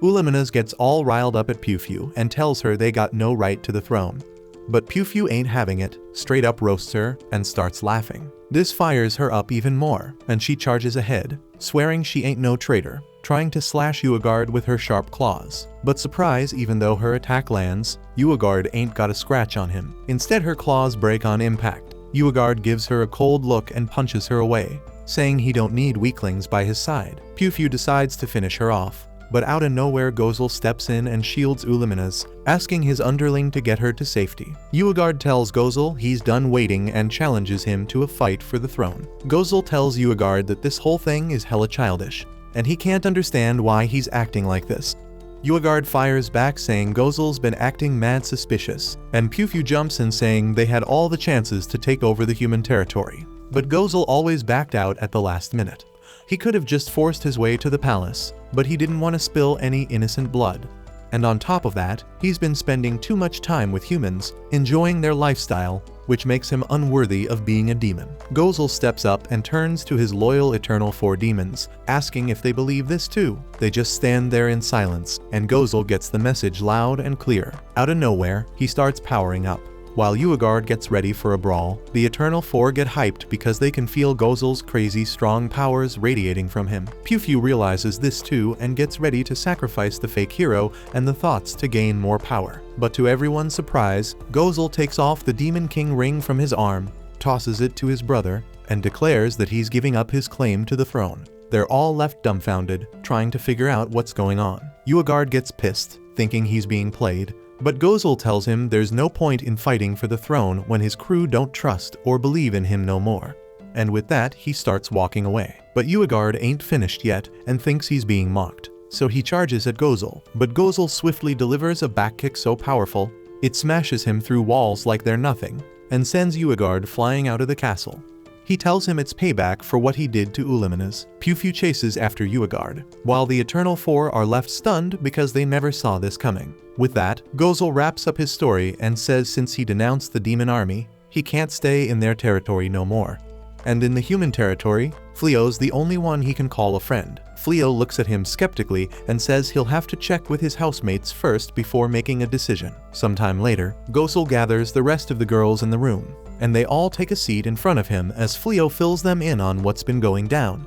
Uluminas gets all riled up at Piu and tells her they got no right to the throne. But Piu ain't having it, straight up roasts her and starts laughing. This fires her up even more, and she charges ahead, swearing she ain't no traitor, trying to slash Uagard with her sharp claws. But surprise, even though her attack lands, Uagard ain't got a scratch on him. Instead, her claws break on impact. Uagard gives her a cold look and punches her away, saying he don't need weaklings by his side. Piu decides to finish her off, but out of nowhere Gozel steps in and shields Uluminas, asking his underling to get her to safety. Uagard tells Gozel he's done waiting and challenges him to a fight for the throne. Gozel tells Uagard that this whole thing is hella childish, and he can't understand why he's acting like this. Uagard fires back saying Gozel's been acting mad suspicious, and Piu jumps in saying they had all the chances to take over the human territory. But Gozel always backed out at the last minute. He could have just forced his way to the palace, but he didn't want to spill any innocent blood. And on top of that, he's been spending too much time with humans, enjoying their lifestyle, which makes him unworthy of being a demon. Gozel steps up and turns to his loyal Eternal Four demons, asking if they believe this too. They just stand there in silence, and Gozel gets the message loud and clear. Out of nowhere, he starts powering up. While Uagard gets ready for a brawl, the Eternal Four get hyped because they can feel Gozel's crazy strong powers radiating from him. Piu realizes this too and gets ready to sacrifice the fake hero and the thoughts to gain more power. But to everyone's surprise, Gozel takes off the Demon King ring from his arm, tosses it to his brother, and declares that he's giving up his claim to the throne. They're all left dumbfounded, trying to figure out what's going on. Uagard gets pissed, thinking he's being played, but Gozel tells him there's no point in fighting for the throne when his crew don't trust or believe in him no more. And with that, he starts walking away. But Uagard ain't finished yet and thinks he's being mocked, so he charges at Gozel. But Gozel swiftly delivers a back kick so powerful, it smashes him through walls like they're nothing, and sends Uagard flying out of the castle. He tells him it's payback for what he did to Uluminas. Piu chases after Uagard, while the Eternal Four are left stunned because they never saw this coming. With that, Gozel wraps up his story and says since he denounced the demon army, he can't stay in their territory no more. And in the human territory, Fleo's the only one he can call a friend. Fleo looks at him skeptically and says he'll have to check with his housemates first before making a decision. Sometime later, Gozel gathers the rest of the girls in the room, and they all take a seat in front of him as Fleo fills them in on what's been going down.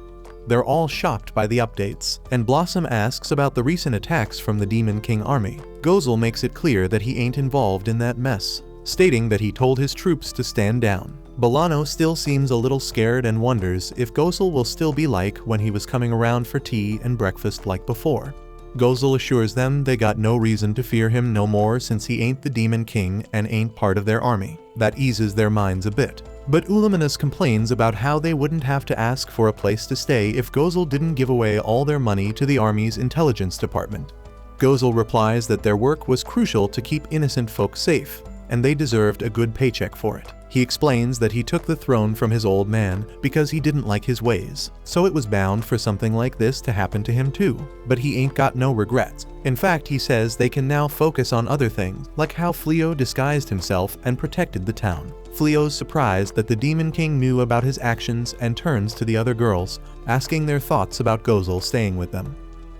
They're all shocked by the updates, and Blossom asks about the recent attacks from the Demon King army. Gozel makes it clear that he ain't involved in that mess, stating that he told his troops to stand down. Bolano still seems a little scared and wonders if Gozel will still be like when he was coming around for tea and breakfast like before. Gozel assures them they got no reason to fear him no more since he ain't the Demon King and ain't part of their army. That eases their minds a bit. But Uluminas complains about how they wouldn't have to ask for a place to stay if Gozel didn't give away all their money to the army's intelligence department. Gozel replies that their work was crucial to keep innocent folk safe, and they deserved a good paycheck for it. He explains that he took the throne from his old man because he didn't like his ways, so it was bound for something like this to happen to him too. But he ain't got no regrets. In fact, he says they can now focus on other things, like how Fleo disguised himself and protected the town. Fleo's surprised that the Demon King knew about his actions and turns to the other girls, asking their thoughts about Gozel staying with them.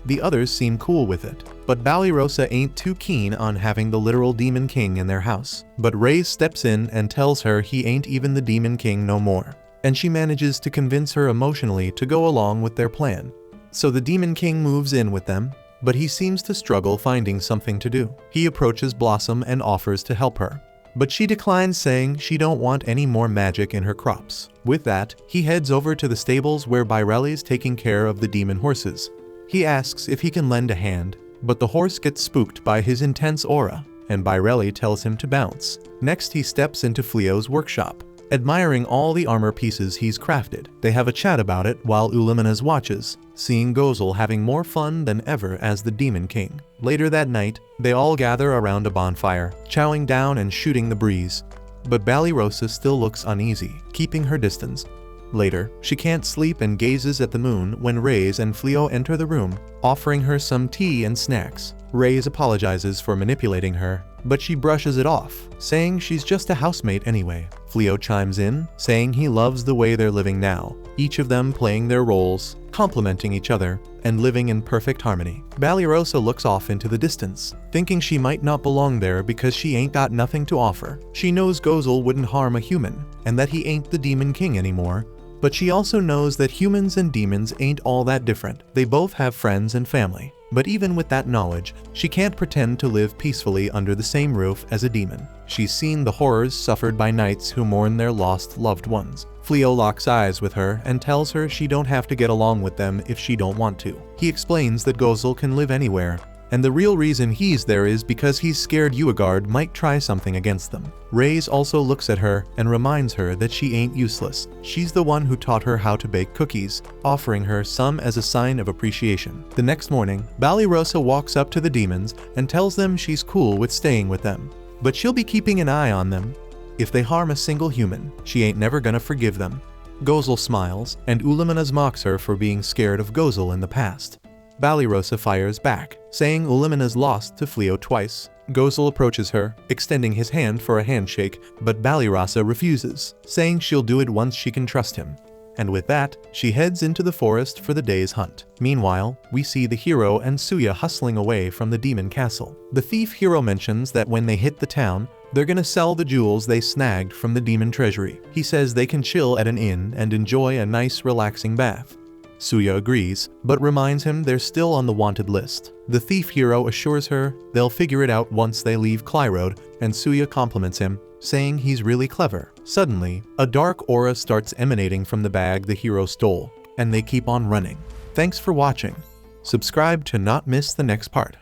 The others seem cool with it, but Ballyrosa ain't too keen on having the literal Demon King in their house. But Reyes steps in and tells her he ain't even the Demon King no more, and she manages to convince her emotionally to go along with their plan. So the Demon King moves in with them, but he seems to struggle finding something to do. He approaches Blossom and offers to help her, but she declines, saying she don't want any more magic in her crops. With that, he heads over to the stables where Byrelli's taking care of the demon horses. He asks if he can lend a hand, but the horse gets spooked by his intense aura, and Byrelli tells him to bounce. Next, he steps into Fleo's workshop, admiring all the armor pieces he's crafted. They have a chat about it while Uluminas watches, seeing Gozel having more fun than ever as the Demon King. Later that night, they all gather around a bonfire, chowing down and shooting the breeze. but Balyrosa still looks uneasy, keeping her distance. Later, she can't sleep and gazes at the moon when Reyes and Fleo enter the room, offering her some tea and snacks. Reyes apologizes for manipulating her, but she brushes it off, saying she's just a housemate anyway. Fleo chimes in, saying he loves the way they're living now, each of them playing their roles, complementing each other, and living in perfect harmony. Balyrosa looks off into the distance, thinking she might not belong there because she ain't got nothing to offer. She knows Gozel wouldn't harm a human, and that he ain't the Demon King anymore, but she also knows that humans and demons ain't all that different. They both have friends and family. But even with that knowledge, she can't pretend to live peacefully under the same roof as a demon. She's seen the horrors suffered by knights who mourn their lost loved ones. Fleo locks eyes with her and tells her she don't have to get along with them if she don't want to. He explains that Gozel can live anywhere, and the real reason he's there is because he's scared Uegard might try something against them. Reyes also looks at her and reminds her that she ain't useless. She's the one who taught her how to bake cookies, offering her some as a sign of appreciation. The next morning, Balyrosa walks up to the demons and tells them she's cool with staying with them, but she'll be keeping an eye on them. If they harm a single human, she ain't never gonna forgive them. Gozel smiles, and Uliminas mocks her for being scared of Gozel in the past. Balyrosa fires back, saying Uliminas lost to Fleo twice. Gozel approaches her, extending his hand for a handshake, but Balyrosa refuses, saying she'll do it once she can trust him. And with that, she heads into the forest for the day's hunt. Meanwhile, we see the hero and Suya hustling away from the demon castle. The thief hero mentions that when they hit the town, they're gonna sell the jewels they snagged from the demon treasury. He says they can chill at an inn and enjoy a nice relaxing bath. Suya agrees, but reminds him they're still on the wanted list. The thief hero assures her they'll figure it out once they leave Clyrode, and Suya compliments him, saying he's really clever. Suddenly, a dark aura starts emanating from the bag the hero stole, and they keep on running. Thanks for watching. Subscribe to not miss the next part.